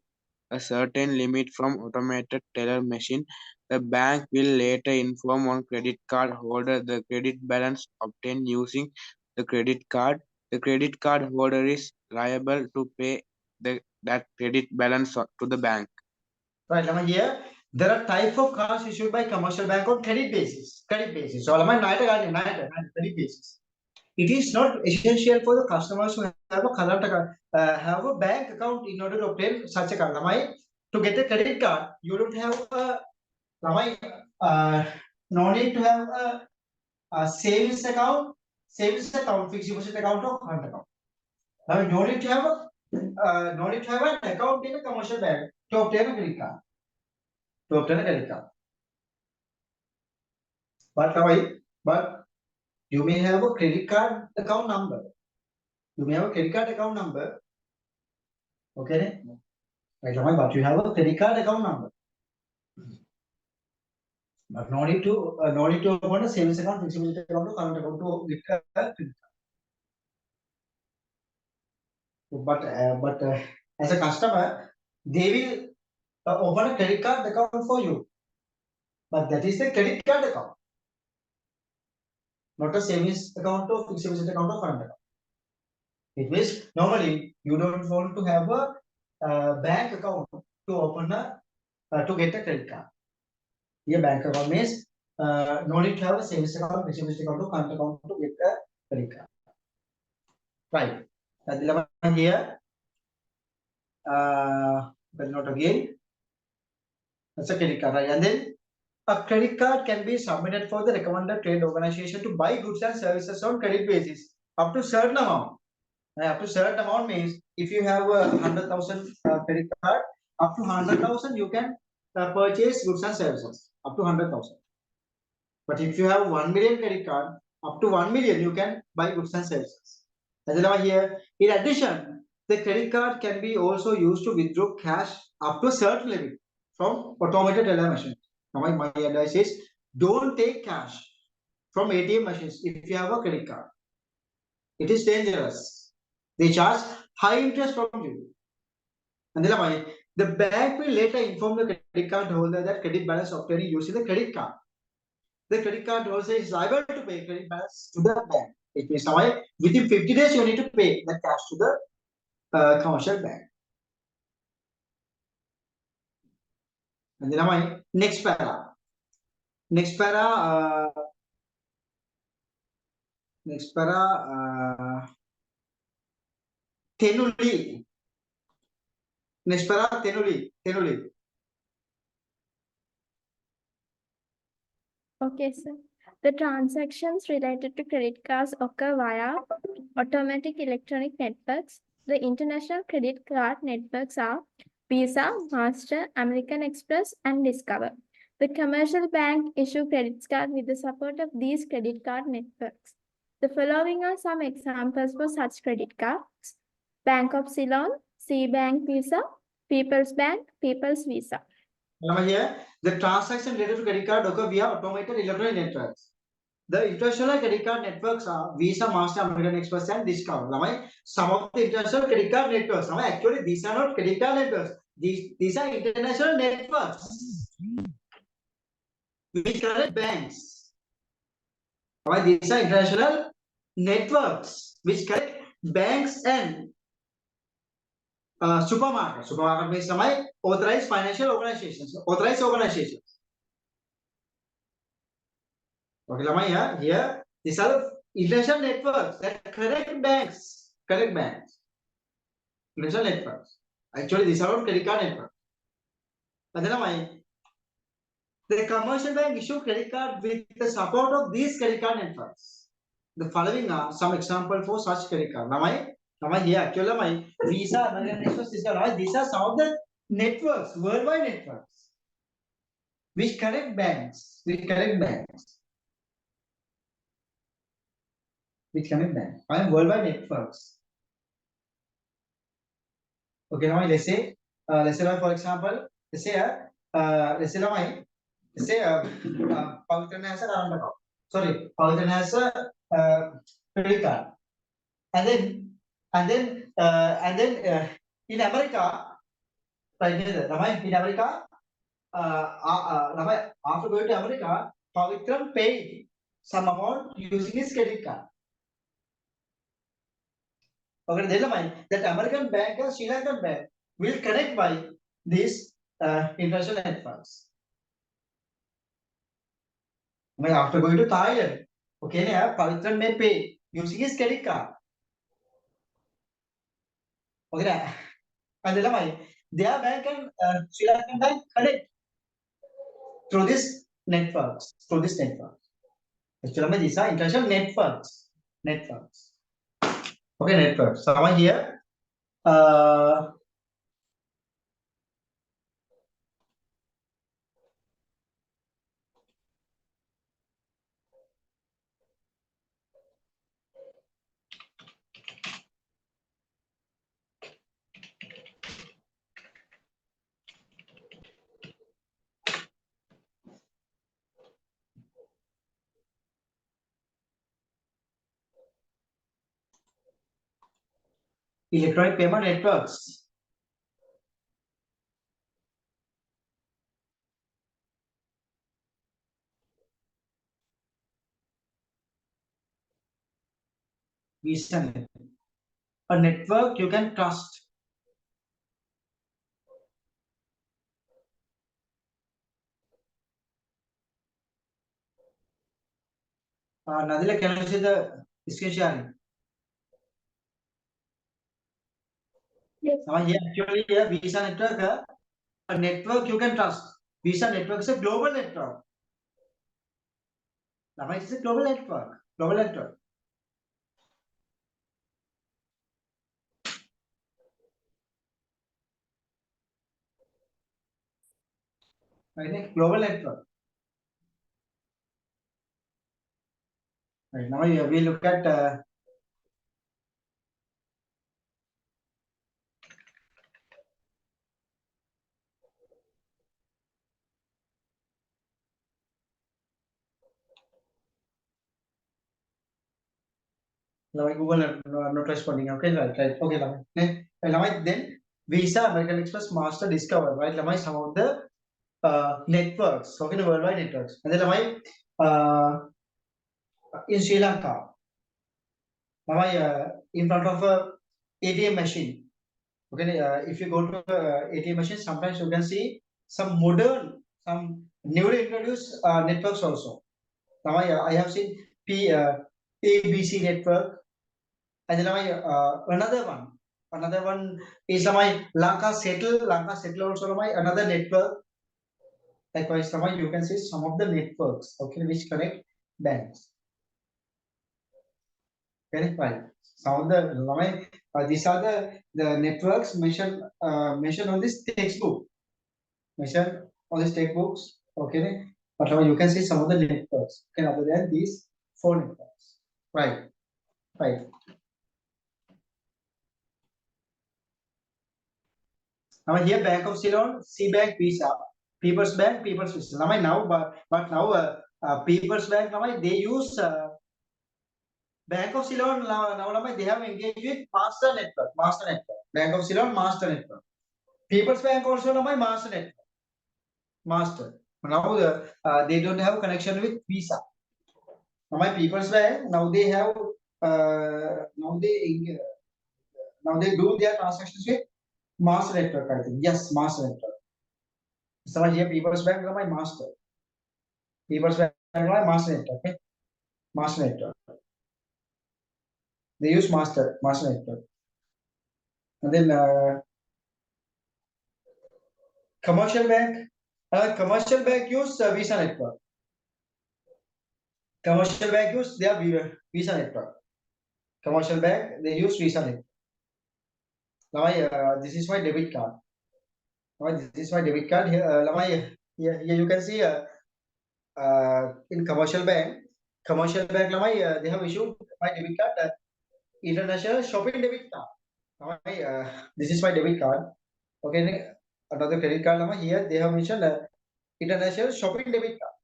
a certain limit from automated teller machine. The bank will later inform on credit card holder the credit balance obtained using the credit card. The credit card holder is liable to pay that credit balance to the bank. Right, here there are type of cards issued by commercial bank on credit basis. Credit basis. So, credit basis. It is not essential for the customers who have a bank account in order to obtain such a card. To get a credit card, you don't have no need to have a savings account, fixed deposit account, or current account. No need to have an account in a commercial bank to obtain a credit card. But you may have a credit card account number. Okay, right, but you have a credit card account number. But no need to open a savings account, fixed deposit account, or current account to get a credit card. But as a customer, they will open a credit card account for you. But that is the credit card account, not a savings account or fixed deposit account or current account. It means normally you don't want to have a bank account to open a to get a credit card. Here bank account means no need to have a savings account, fixed deposit account or current account to get a credit card. Right. And here, but not again. That's a credit card, right? And then a credit card can be submitted for the recommended trade organization to buy goods and services on credit basis up to certain amount. Up to certain amount means if you have a 100,000 credit card, up to 100,000 you can purchase goods and services up to 100,000. But if you have 1 million credit card, up to 1 million you can buy goods and services. As here, in addition, the credit card can be also used to withdraw cash up to a certain limit from automated teller machines. Now, my advice is don't take cash from ATM machines if you have a credit card. It is dangerous. They charge high interest from you. And the bank will later inform the credit card holder that credit balance obtained using the credit card. The credit card holder is liable to pay credit balance to the bank. It means within 50 days you need to pay the cash to the commercial bank. And then next para. Next para. Tenuli. Next para tenuli. Okay, sir. The transactions related to credit cards occur via automatic electronic networks. The international credit card networks are Visa, Master, American Express, and Discover. The commercial bank issue credit cards with the support of these credit card networks. The following are some examples for such credit cards: Bank of Ceylon, C-Bank Visa, People's Bank, People's Visa. Here, the transaction related to credit card occur via automated electronic networks. The international credit card networks are Visa, Master, American Express, and Discover. Some of the international credit card networks. Actually, these are not credit card networks. These are international networks which connect banks. These are international networks which connect banks and supermarket. Supermarket means authorized financial organizations. Authorized organizations. Okay, here these are international networks that connect banks. Connect banks. International networks. Actually, these are not credit card networks. And then the commercial bank issue credit card with the support of these credit card networks. The following are some example for such credit card. Here actually Visa, American Express, these are some of the networks, worldwide networks, which connect banks. Which connect banks. Worldwide networks. Okay, now let's say for example, let's say Pavitran has a current account. Sorry, Pavitran has a credit card, and then in America, right here, in America, after going to America, Pavitran paid some amount using his credit card. Okay, then that American bank and Sri Lankan bank will connect by these international networks. After going to Thailand, okay, Pavitran may pay using his credit card. Okay, and then their bank and Sri Lankan bank connect through this networks. Actually, these are international networks. Okay, networks. So here, electronic payment networks. Visa network. A network you can trust. Nadila, can you see the screen sharing? Yes. Here, actually, here, Visa network, a network you can trust. Visa network is a global network. It is a global network. Global network. Right? Global network. Right. Now we look at now Google not responding. Okay, right. Okay, then Visa, American Express, Master, Discover. Right, some of the networks. Okay, the worldwide networks. And then in Sri Lanka, in front of a ATM machine. Okay, if you go to ATM machine, sometimes you can see some modern, some newly introduced networks also. Now I have seen ABC network, and then another one is my Lanka Settle also another network. Likewise, you can see some of the networks, okay, which connect banks. Okay, right. Some of the these are the networks mentioned on this textbook. Mentioned on these textbooks. Okay, but you can see some of the networks. Okay, other than these 4 networks. Right. Right. Now here Bank of Ceylon, C Bank, Visa, People's Bank, People's Visa. Now but now People's Bank they use Bank of Ceylon now they have engaged with Master Network. Bank of Ceylon Master Network. People's Bank also now Master Network. Master. Now they don't have connection with Visa. Now my People's Bank now they have now they do their transactions with Master Network. I think yes, Master Network. So here People's Bank is my master. People's Bank is my master network. Okay? Master network. They use master network. And then commercial bank. Commercial bank use Visa network. Commercial bank use their Visa network. Commercial bank they use Visa network. Now this is my debit card. Now this is my debit card. Here you can see in commercial bank they have issued my debit card international shopping debit card. This is my debit card. Okay, another credit card here they have mentioned international shopping debit card.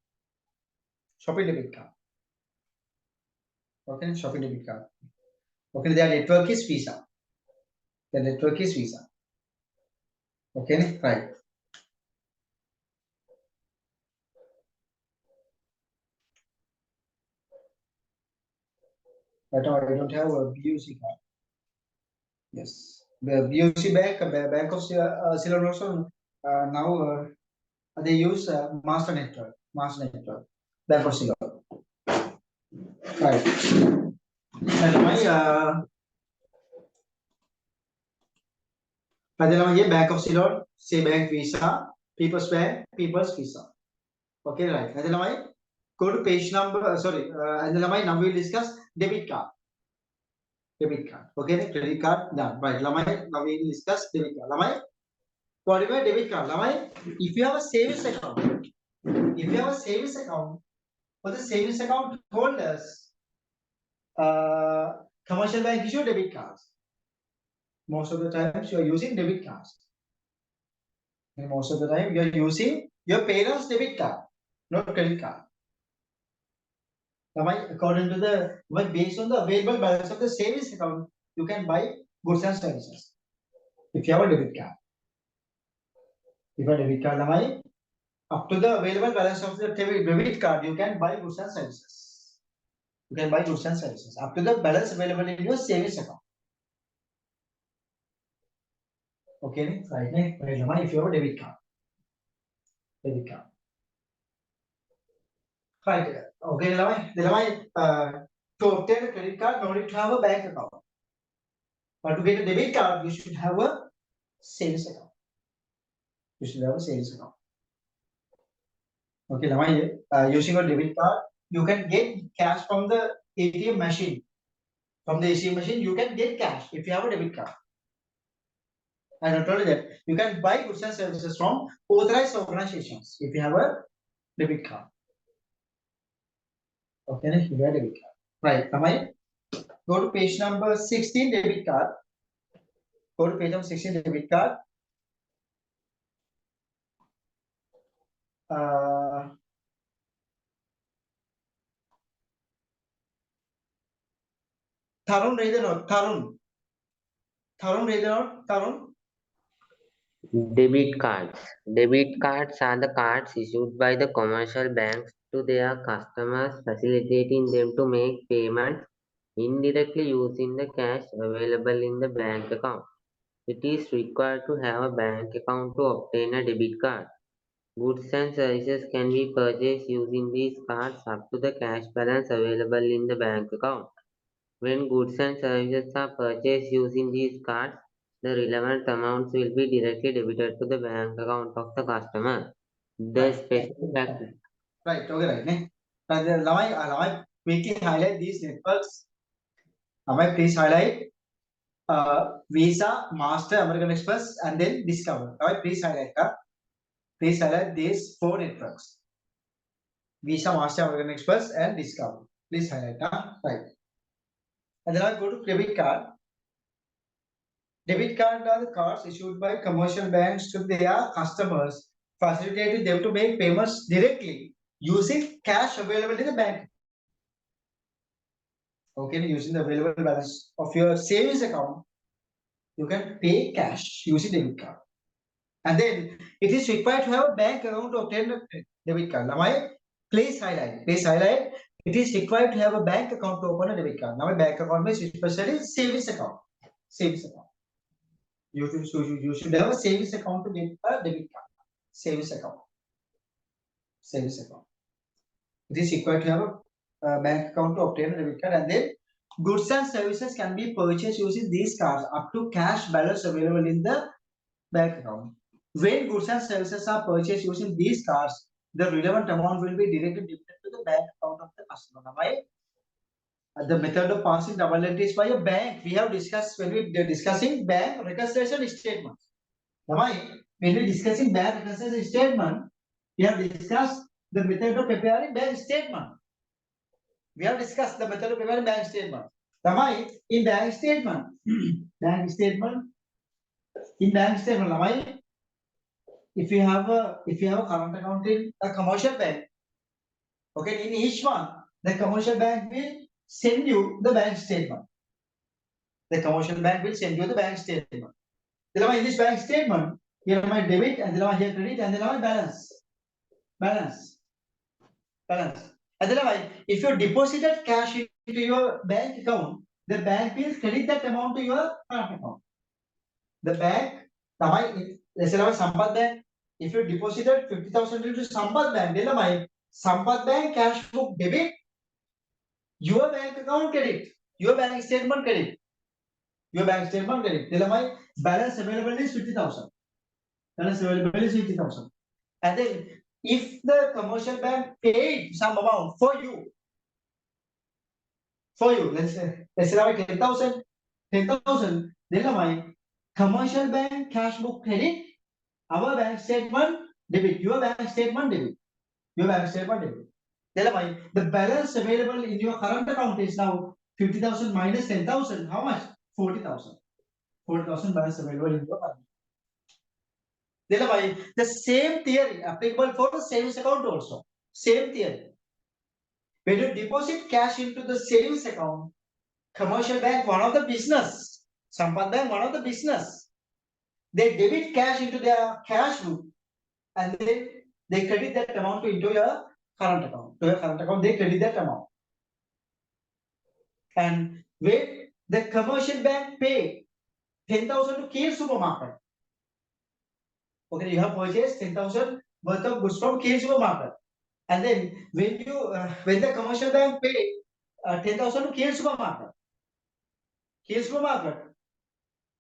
Shopping debit card. Okay, shopping debit card. Okay, their network is Visa. The network is Visa. Okay, right. But I don't have a BUC card. Yes, the BUC bank, Bank of Ceylon also now they use Master Network. Bank of Ceylon. Right. And then here Bank of Ceylon, say Bank Visa, People's Bank, People's Visa. Okay, right. And then I go to page number. And then now we will discuss debit card. Debit card. Okay, credit card done. Right. Now we will discuss debit card. What about debit card? If you have a savings account, for the savings account holders, commercial bank issue debit cards. Most of the times you are using debit cards. And most of the time you are using your parents' debit card, not credit card. Now, according to based on the available balance of the savings account, you can buy goods and services. If you have a debit card. If you have a debit card, up to the available balance of the debit card, you can buy goods and services. You can buy goods and services up to the balance available in your savings account. Okay, right now, if you have a debit card. Right. Okay, to obtain a credit card, no need to have a bank account. But to get a debit card, you should have a savings account. You should have a savings account. Okay, using a debit card, you can get cash from the ATM machine. From the ATM machine, you can get cash if you have a debit card. And I told you that you can buy goods and services from authorized organizations if you have a debit card. Okay, you have a debit card. Right, go to page number 16, debit card. Go to page number 16, debit card. Tarun, read the note. Tarun, read the note. Tarun. Debit cards. Debit cards are the cards issued by the commercial banks to their customers, facilitating them to make payments indirectly using the cash available in the bank account. It is required to have a bank account to obtain a debit card. Goods and services can be purchased using these cards up to the cash balance available in the bank account. When goods and services are purchased using these cards, the relevant amounts will be directly debited to the bank account of the customer. The special fact. Right, okay, right. Now I quickly highlight these networks. Now please highlight Visa, Master, American Express, and then Discover. Now please highlight these 4 networks. Visa, Master, American Express, and Discover. Please highlight. Right. And then I go to debit card. Debit card are the cards issued by commercial banks to their customers, facilitating them to make payments directly using cash available in the bank. Okay, using the available balance of your savings account, you can pay cash using debit card. And then it is required to have a bank account to obtain a debit card. Now, please highlight. It is required to have a bank account to open a debit card. Now, bank account means especially savings account. Savings account. You should have a savings account to get a debit card. Savings account. It is required to have a bank account to obtain a debit card, and then goods and services can be purchased using these cards up to cash balance available in the bank account. When goods and services are purchased using these cards, the relevant amount will be directly debited to the bank account of the customer. The method of passing double entries by a bank we have discussed when we are discussing bank reconciliation statements. When we discussing bank reconciliation statement, we have discussed the method of preparing bank statement. We have discussed the method of preparing bank statement. In bank statement, if you have a current account in a commercial bank, okay, in each one, the commercial bank will send you the bank statement. The commercial bank will send you the bank statement. Then in this bank statement, here my debit, and then here credit, and then my balance. And then if you deposited cash into your bank account, the bank will credit that amount to your current account. The bank, let's say Sampath Bank, if you deposited 50,000 into Sampath Bank, then Sampath Bank cash book debit, your bank account credit, your bank statement credit. Then balance available is 50,000. And then if the commercial bank paid some amount for you, let's say 10,000, then my commercial bank cash book credit, our bank statement debit, your bank statement debit. Then the balance available in your current account is now 50,000 minus 10,000. How much? 40,000. 40,000 balance available in your current. Then the same theory applicable for the savings account also. Same theory. When you deposit cash into the savings account, commercial bank, one of the business, Sampath Bank, one of the business, they debit cash into their cash book, and then they credit that amount into your current account. To your current account, they credit that amount. And when the commercial bank pay 10,000 to Kale supermarket. Okay, you have purchased 10,000 worth of goods from Kale supermarket. And then when the commercial bank pay 10,000 to Kale supermarket,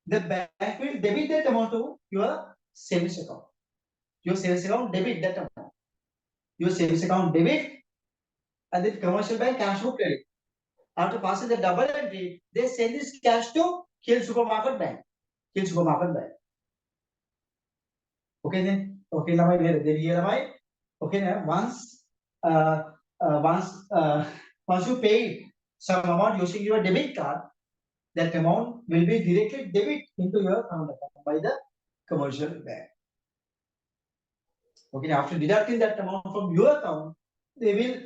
the bank will debit that amount to your savings account. Your savings account debit that amount. Your savings account debit, and then commercial bank cash flow credit. After passing the double entry, they send this cash to Kale supermarket bank. Okay then. Okay, now okay now once you pay some amount using your debit card, that amount will be directly debit into your account by the commercial bank. Okay, after deducting that amount from your account, they will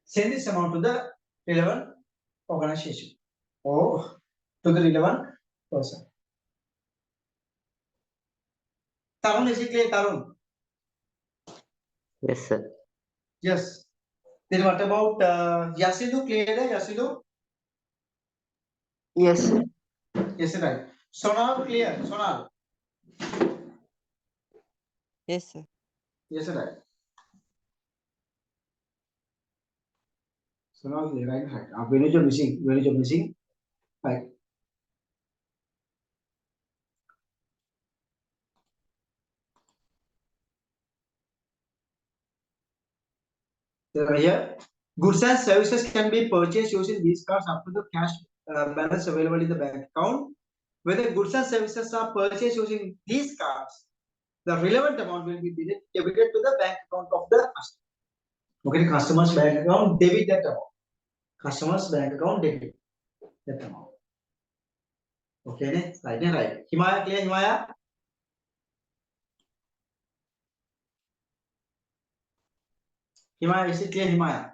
send this amount to the relevant organization or to the relevant person. Tarun, is it clear, Tarun? Yes, sir. Yes. Then what about Yasidu? Clear, Yasidu? Yes, sir. Yes, right. Sonal, clear. Sonal. Yes, sir. Yes, right. Sonal, clear, right? When is your missing? Right. Here, goods and services can be purchased using these cards up to the cash balance available in the bank account. Whether goods and services are purchased using these cards, the relevant amount will be debited to the bank account of the customer. Okay, the customer's bank account debit that amount. Customer's bank account debit that amount. Okay, right. Himaya, clear, Himaya? Himaya, is it clear, Himaya?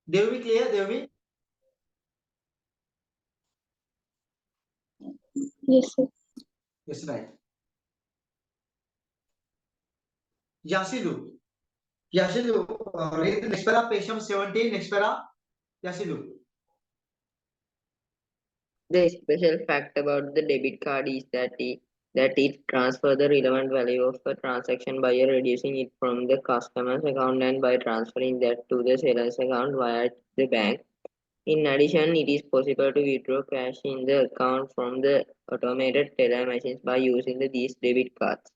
Devi, clear, Devi? Yes, sir. Yes, right. Yasidu, read the next para, page 17, next para. Yasidu. The special fact about the debit card is that it transfers the relevant value of a transaction by reducing it from the customer's account and by transferring that to the seller's account via the bank. In addition, it is possible to withdraw cash in the account from the automated teller machines by using these debit cards.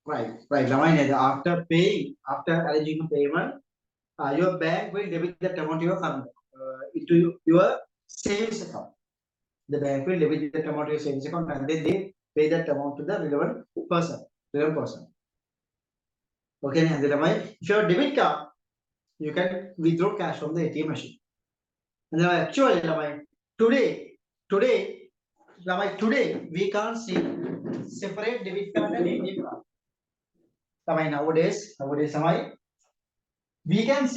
Right. After arranging a payment, your bank will debit that amount into your savings account. The bank will debit that amount to your savings account, and then they pay that amount to the relevant person. Okay, and then if you have debit card, you can withdraw cash from the ATM machine. And then actually, today, we can't see separate debit card and ATM card. Nowadays, we can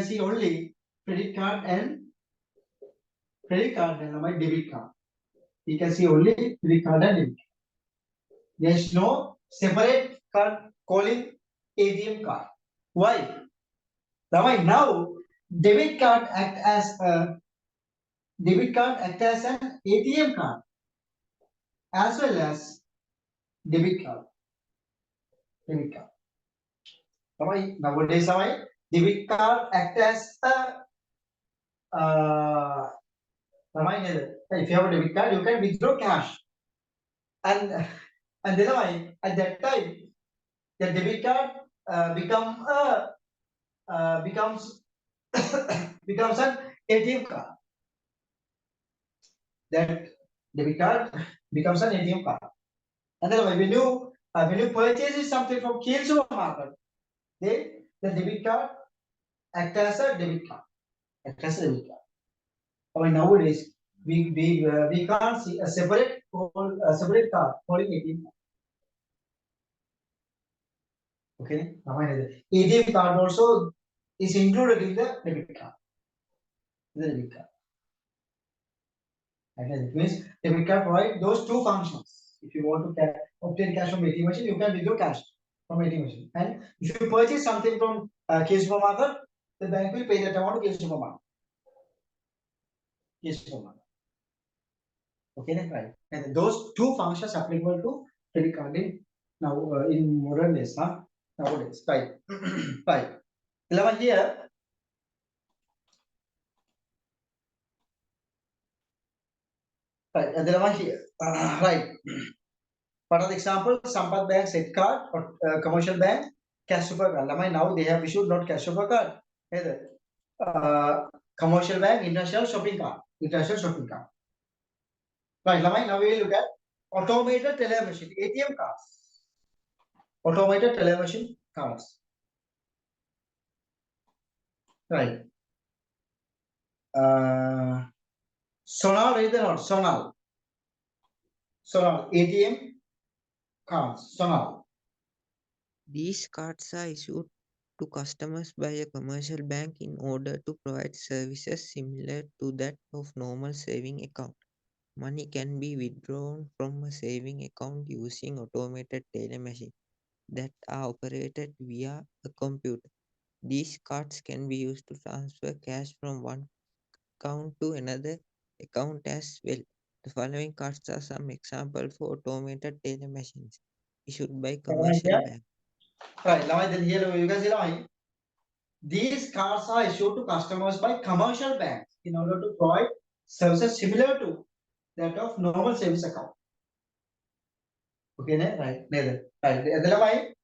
see only credit card and debit card. We can see only credit card and debit card. There is no separate card calling ATM card. Why? Now debit card act as an ATM card as well as debit card. Nowadays, debit card act as a if you have a debit card, you can withdraw cash, and then at that time the debit card becomes an ATM card. That debit card becomes an ATM card, and then when you purchase something from Kale supermarket, then the debit card act as a debit card. Nowadays we can't see a separate card calling ATM card. Okay, ATM card also is included in the debit card. Okay, it means debit card provide those two functions. If you want to obtain cash from ATM machine, you can withdraw cash from ATM machine. And if you purchase something from K Supermarket, the bank will pay that amount to K Supermarket. K Supermarket. Okay, then right. And those two functions applicable to credit card now in modern days, nowadays, right? Right. Here. Right, and then here, right. What are the examples? Sampath Bank, set card, or commercial bank, cash super card. Now they have issued not cash super card. Either commercial bank, international shopping card, international shopping card. Right, now we will look at automated teller machine, ATM cards. Automated teller machine cards. Right. Sonal, read the note. Sonal. ATM cards. Sonal. These cards are issued to customers by a commercial bank in order to provide services similar to that of normal saving account. Money can be withdrawn from a saving account using automated teller machines that are operated via a computer. These cards can be used to transfer cash from one account to another account as well. The following cards are some examples for automated teller machines issued by commercial banks. Right, then here you can see these cards are issued to customers by commercial banks in order to provide services similar to that of normal savings account. Okay, right, right.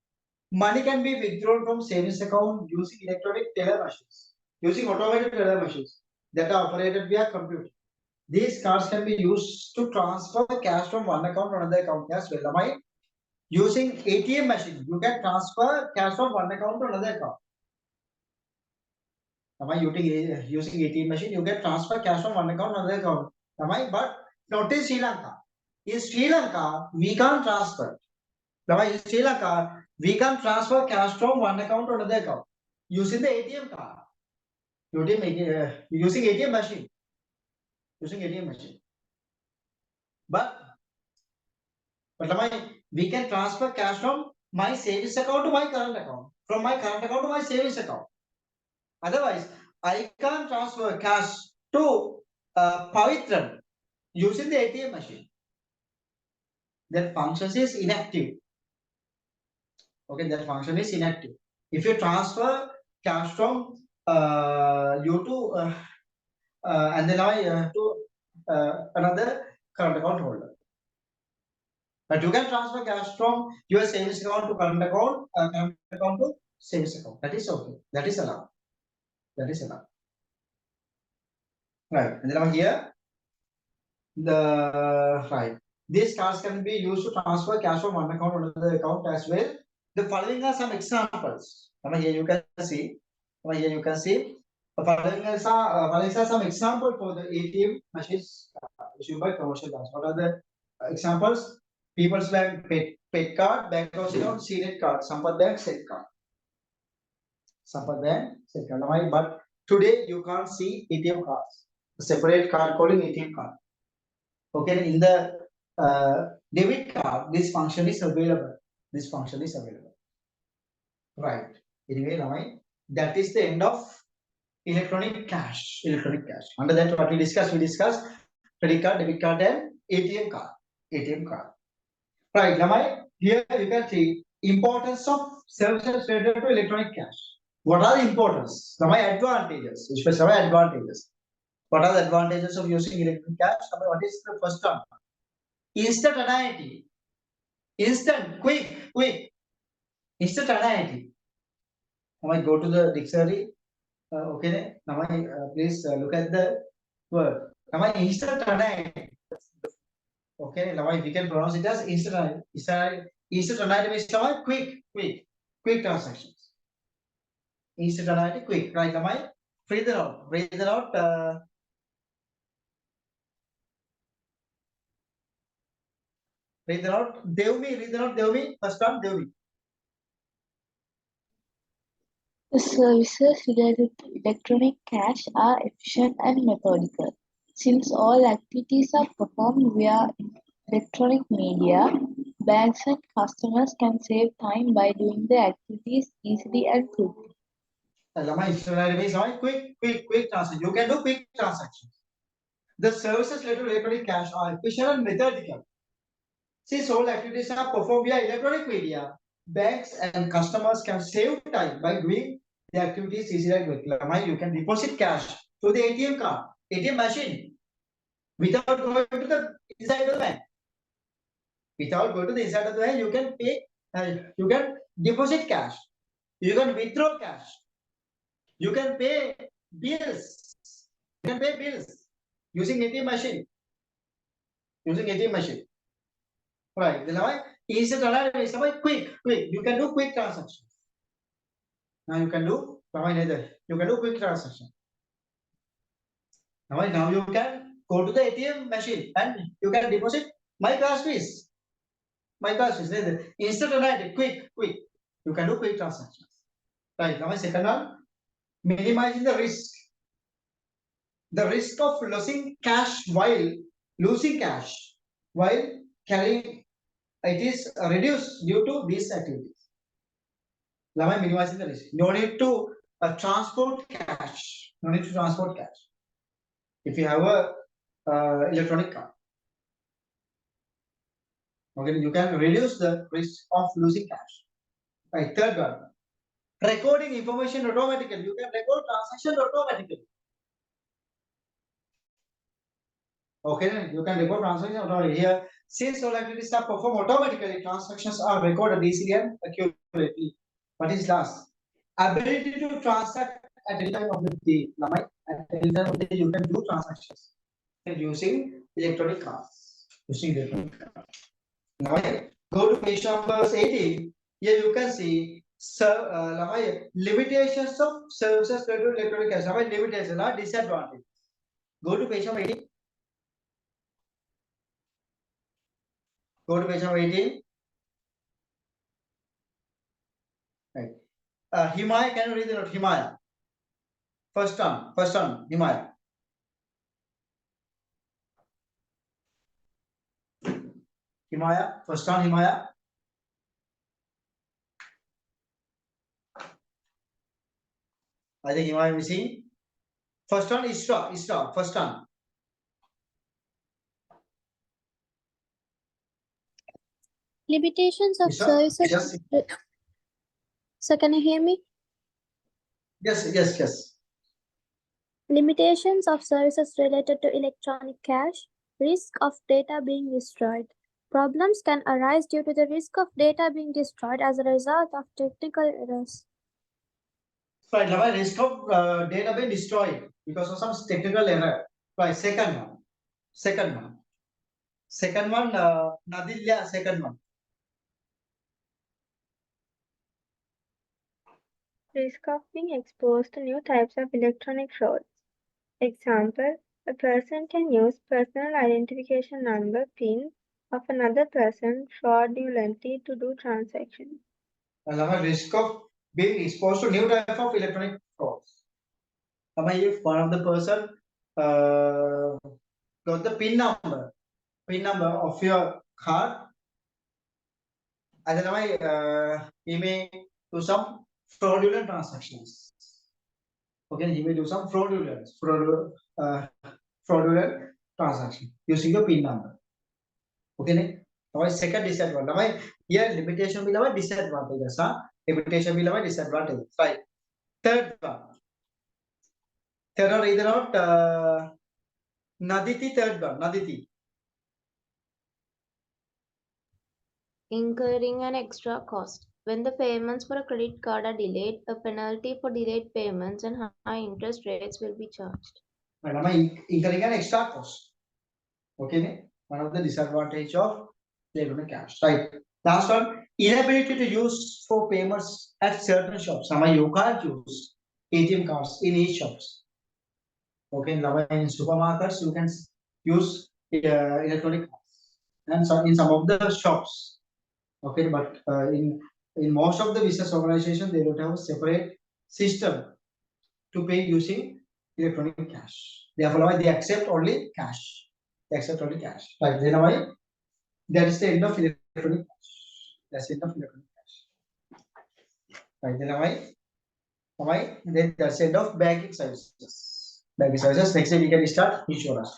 Money can be withdrawn from savings account using electronic teller machines, using automated teller machines that are operated via computer. These cards can be used to transfer cash from one account to another account as well. Using ATM machine, you can transfer cash from one account to another account. Using ATM machine, you can transfer cash from one account to another account. But not in Sri Lanka. In Sri Lanka, we can't transfer. In Sri Lanka, we can transfer cash from one account to another account using the ATM card. Using ATM machine. Using ATM machine. But we can transfer cash from my savings account to my current account. From my current account to my savings account. Otherwise, I can't transfer cash to Pavitram using the ATM machine. That function is inactive. Okay, that function is inactive. If you transfer cash from you to and then to another current account holder. But you can transfer cash from your savings account to current account to savings account. That is okay. That is allowed. That is allowed. Right. And then here, right. These cards can be used to transfer cash from one account to another account as well. The following are some examples. Here you can see. Here you can see. The following are some examples for the ATM machines issued by commercial banks. What are the examples? People's Bank pet card, Bank of Ceylon Thineth card, Sampath Bank set card. Sampath Bank set card. But today you can't see ATM cards. A separate card called ATM card. Okay, in the debit card, this function is available. This function is available. Right. Anyway, that is the end of electronic cash. Electronic cash. Under that, what we discussed credit card, debit card, and ATM card. ATM card. Right. Here you can see importance of services related to electronic cash. What are the importance? Advantages. Especially advantages. What are the advantages of using electronic cash? What is the first one? Instantaneity. Instant, quick. Instantaneity. Now I go to the dictionary. Okay. Now please look at the word. Now instantaneity. Okay. Now we can pronounce it as instantaneity. Instantaneity means quick transactions. Instantaneity, quick. Right. Now read it out. Read it out. Devmi. First one, Devmi. The services related to electronic cash are efficient and methodical, since all activities are performed via electronic media, banks and customers can save time by doing the activities easily and quickly. Quick transaction. You can do quick transactions. The services related to electronic cash are efficient and methodical. Since all activities are performed via electronic media, banks and customers can save time by doing the activities easily and quickly. You can deposit cash to the ATM card, ATM machine, without going to the inside of the bank. Without going to the inside of the bank, you can pay, you can deposit cash, you can withdraw cash, you can pay bills, you can pay bills using ATM machine. Using ATM machine. Right. Then instant analysis quick. You can do quick transactions. Now you can do quick transaction. Now you can go to the ATM machine and you can deposit my cash fees. Instant analysis, quick. You can do quick transactions. Right. Now second one, minimizing the risk. The risk of losing cash while carrying it is reduced due to these activities. Minimizing the risk. No need to transport cash. If you have a electronic card. Okay, you can reduce the risk of losing cash. Right. Third one, recording information automatically. You can record transactions automatically. Okay, you can record transactions automatically. Here, since all activities are performed automatically, transactions are recorded easily and accurately. What is last? Ability to transact at any time of the day. At any time of the day, you can do transactions using electronic cards. Now, go to page number 18. Here you can see limitations of services related to electronic cash. Limitations are disadvantage. Go to page number 18. Go to page number 18. Right. Himaya, can you read the note? Himaya. First one, Himaya. Himaya, first one, Himaya. I think Himaya missing. First one, Isra, first one. Limitations of Isra, services. yes. So can you hear me? Yes. Limitations of services related to electronic cash. Risk of data being destroyed. Problems can arise due to the risk of data being destroyed as a result of technical errors. Right, risk of data being destroyed because of some technical error. Right, second one, Nadilya, second one. Risk of being exposed to new types of electronic frauds. Example, a person can use personal identification number PIN of another person fraudulently to do transactions. Risk of being exposed to new type of electronic frauds. If one of the person got the PIN number of your card, and then he may do some fraudulent transactions. Okay, he may do some fraudulent transaction using the PIN number. Okay, now second disadvantage. Here limitation will have disadvantages. Limitation will have disadvantages. Right. Third one, read out Naditi, third one, Naditi. Incurring an extra cost. When the payments for a credit card are delayed, a penalty for delayed payments and high interest rates will be charged. Incurring an extra cost. Okay, one of the disadvantage of electronic cash. Right. Last one, inability to use for payments at certain shops. You can't use ATM cards in each shops. Okay, in supermarkets you can use electronic cards, and in some of the shops. Okay, but in most of the business organizations they don't have a separate system to pay using electronic cash. Therefore, they accept only cash. Right. Then That is the end of electronic cash. That's the end of electronic cash. Right, then then that's the end of banking services. Banking services. Next day we can start insurance.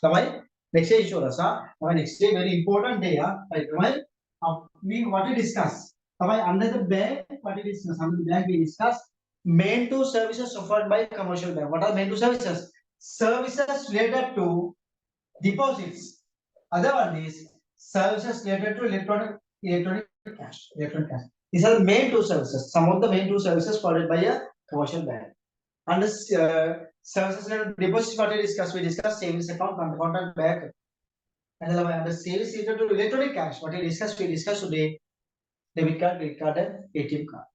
Next day insurance. Next day very important day. Right, what we discuss. Under the bank, what we discuss? Under the bank we discuss main two services offered by commercial bank. What are main two services? Services related to deposits. Other one is services related to electronic cash. These are the main two services. Some of the main two services provided by a commercial bank. Under services related to deposits, what we discussed savings account, current account, and bank. And under sales related to electronic cash, what we discussed today, debit card, credit card, and ATM card.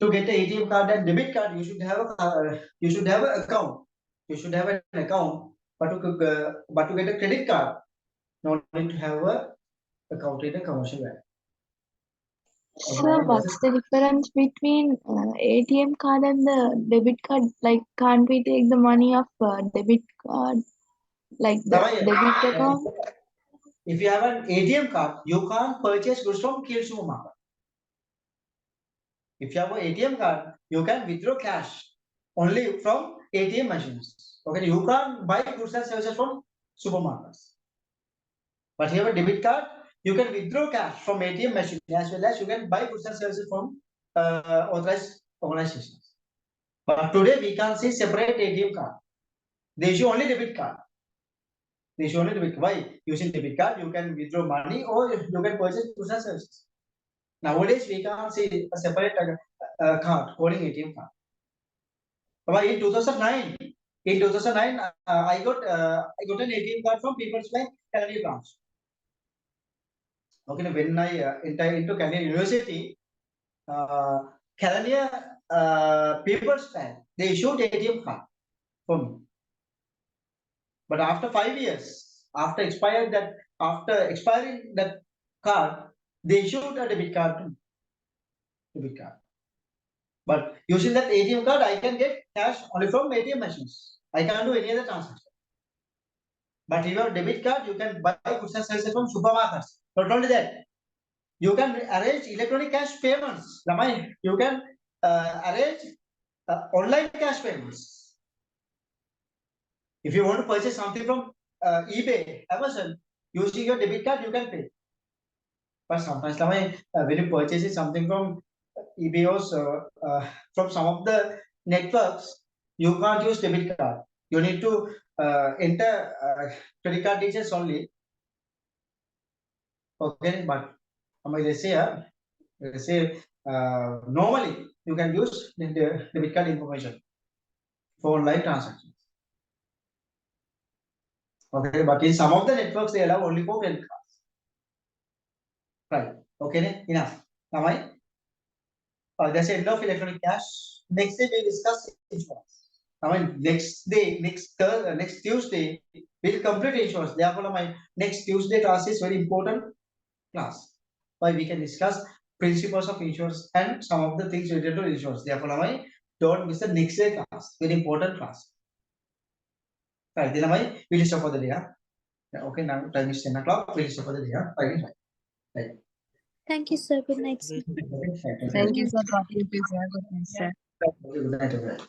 To get the ATM card and debit card, you should have an account. You should have an account. But to get a credit card, no need to have a account in a commercial bank. So what's the difference between ATM card and the debit card? Like, can't we take the money of debit card, like the debit account? If you have an ATM card, you can't purchase goods from Kiel supermarket. If you have an ATM card, you can withdraw cash only from ATM machines. Okay, you can't buy goods and services from supermarkets. But if you have a debit card, you can withdraw cash from ATM machine as well as you can buy goods and services from authorized organizations. But today we can't see separate ATM card. They issue only debit card. They issue only debit. Why? Using debit card, you can withdraw money or you can purchase goods and services. Nowadays we can't see a separate card calling ATM card. But in 2009, I got an ATM card from People's Bank Kalani branch. Okay, when I entered into Kalani University, Kalani People's Bank, they issued ATM card for me. But after 5 years, after expiring that card, they issued a debit card. But using that ATM card, I can get cash only from ATM machines. I can't do any other transaction. But if you have a debit card, you can buy goods and services from supermarkets. Not only that, you can arrange electronic cash payments. You can arrange online cash payments. If you want to purchase something from eBay, Amazon, using your debit card, you can pay. But sometimes when you purchase something from eBay or from some of the networks, you can't use debit card. You need to enter credit card details only. Okay, but let's say normally you can use the debit card information for online transactions. Okay, but in some of the networks they allow only for credit cards. Right. Okay, enough. Now that's the end of electronic cash. Next day we discuss insurance. Next Tuesday we'll complete insurance. Therefore, my next Tuesday class is very important class. Why we can discuss principles of insurance and some of the things related to insurance. Therefore, don't miss the next day class. Very important class. Right. Then we'll stop for the day. Okay. Now time is 10 o'clock. We'll stop for the day. Right. Thank you, sir. Good night, sir. Thank you for talking to us. Good night, sir. Good night, everyone.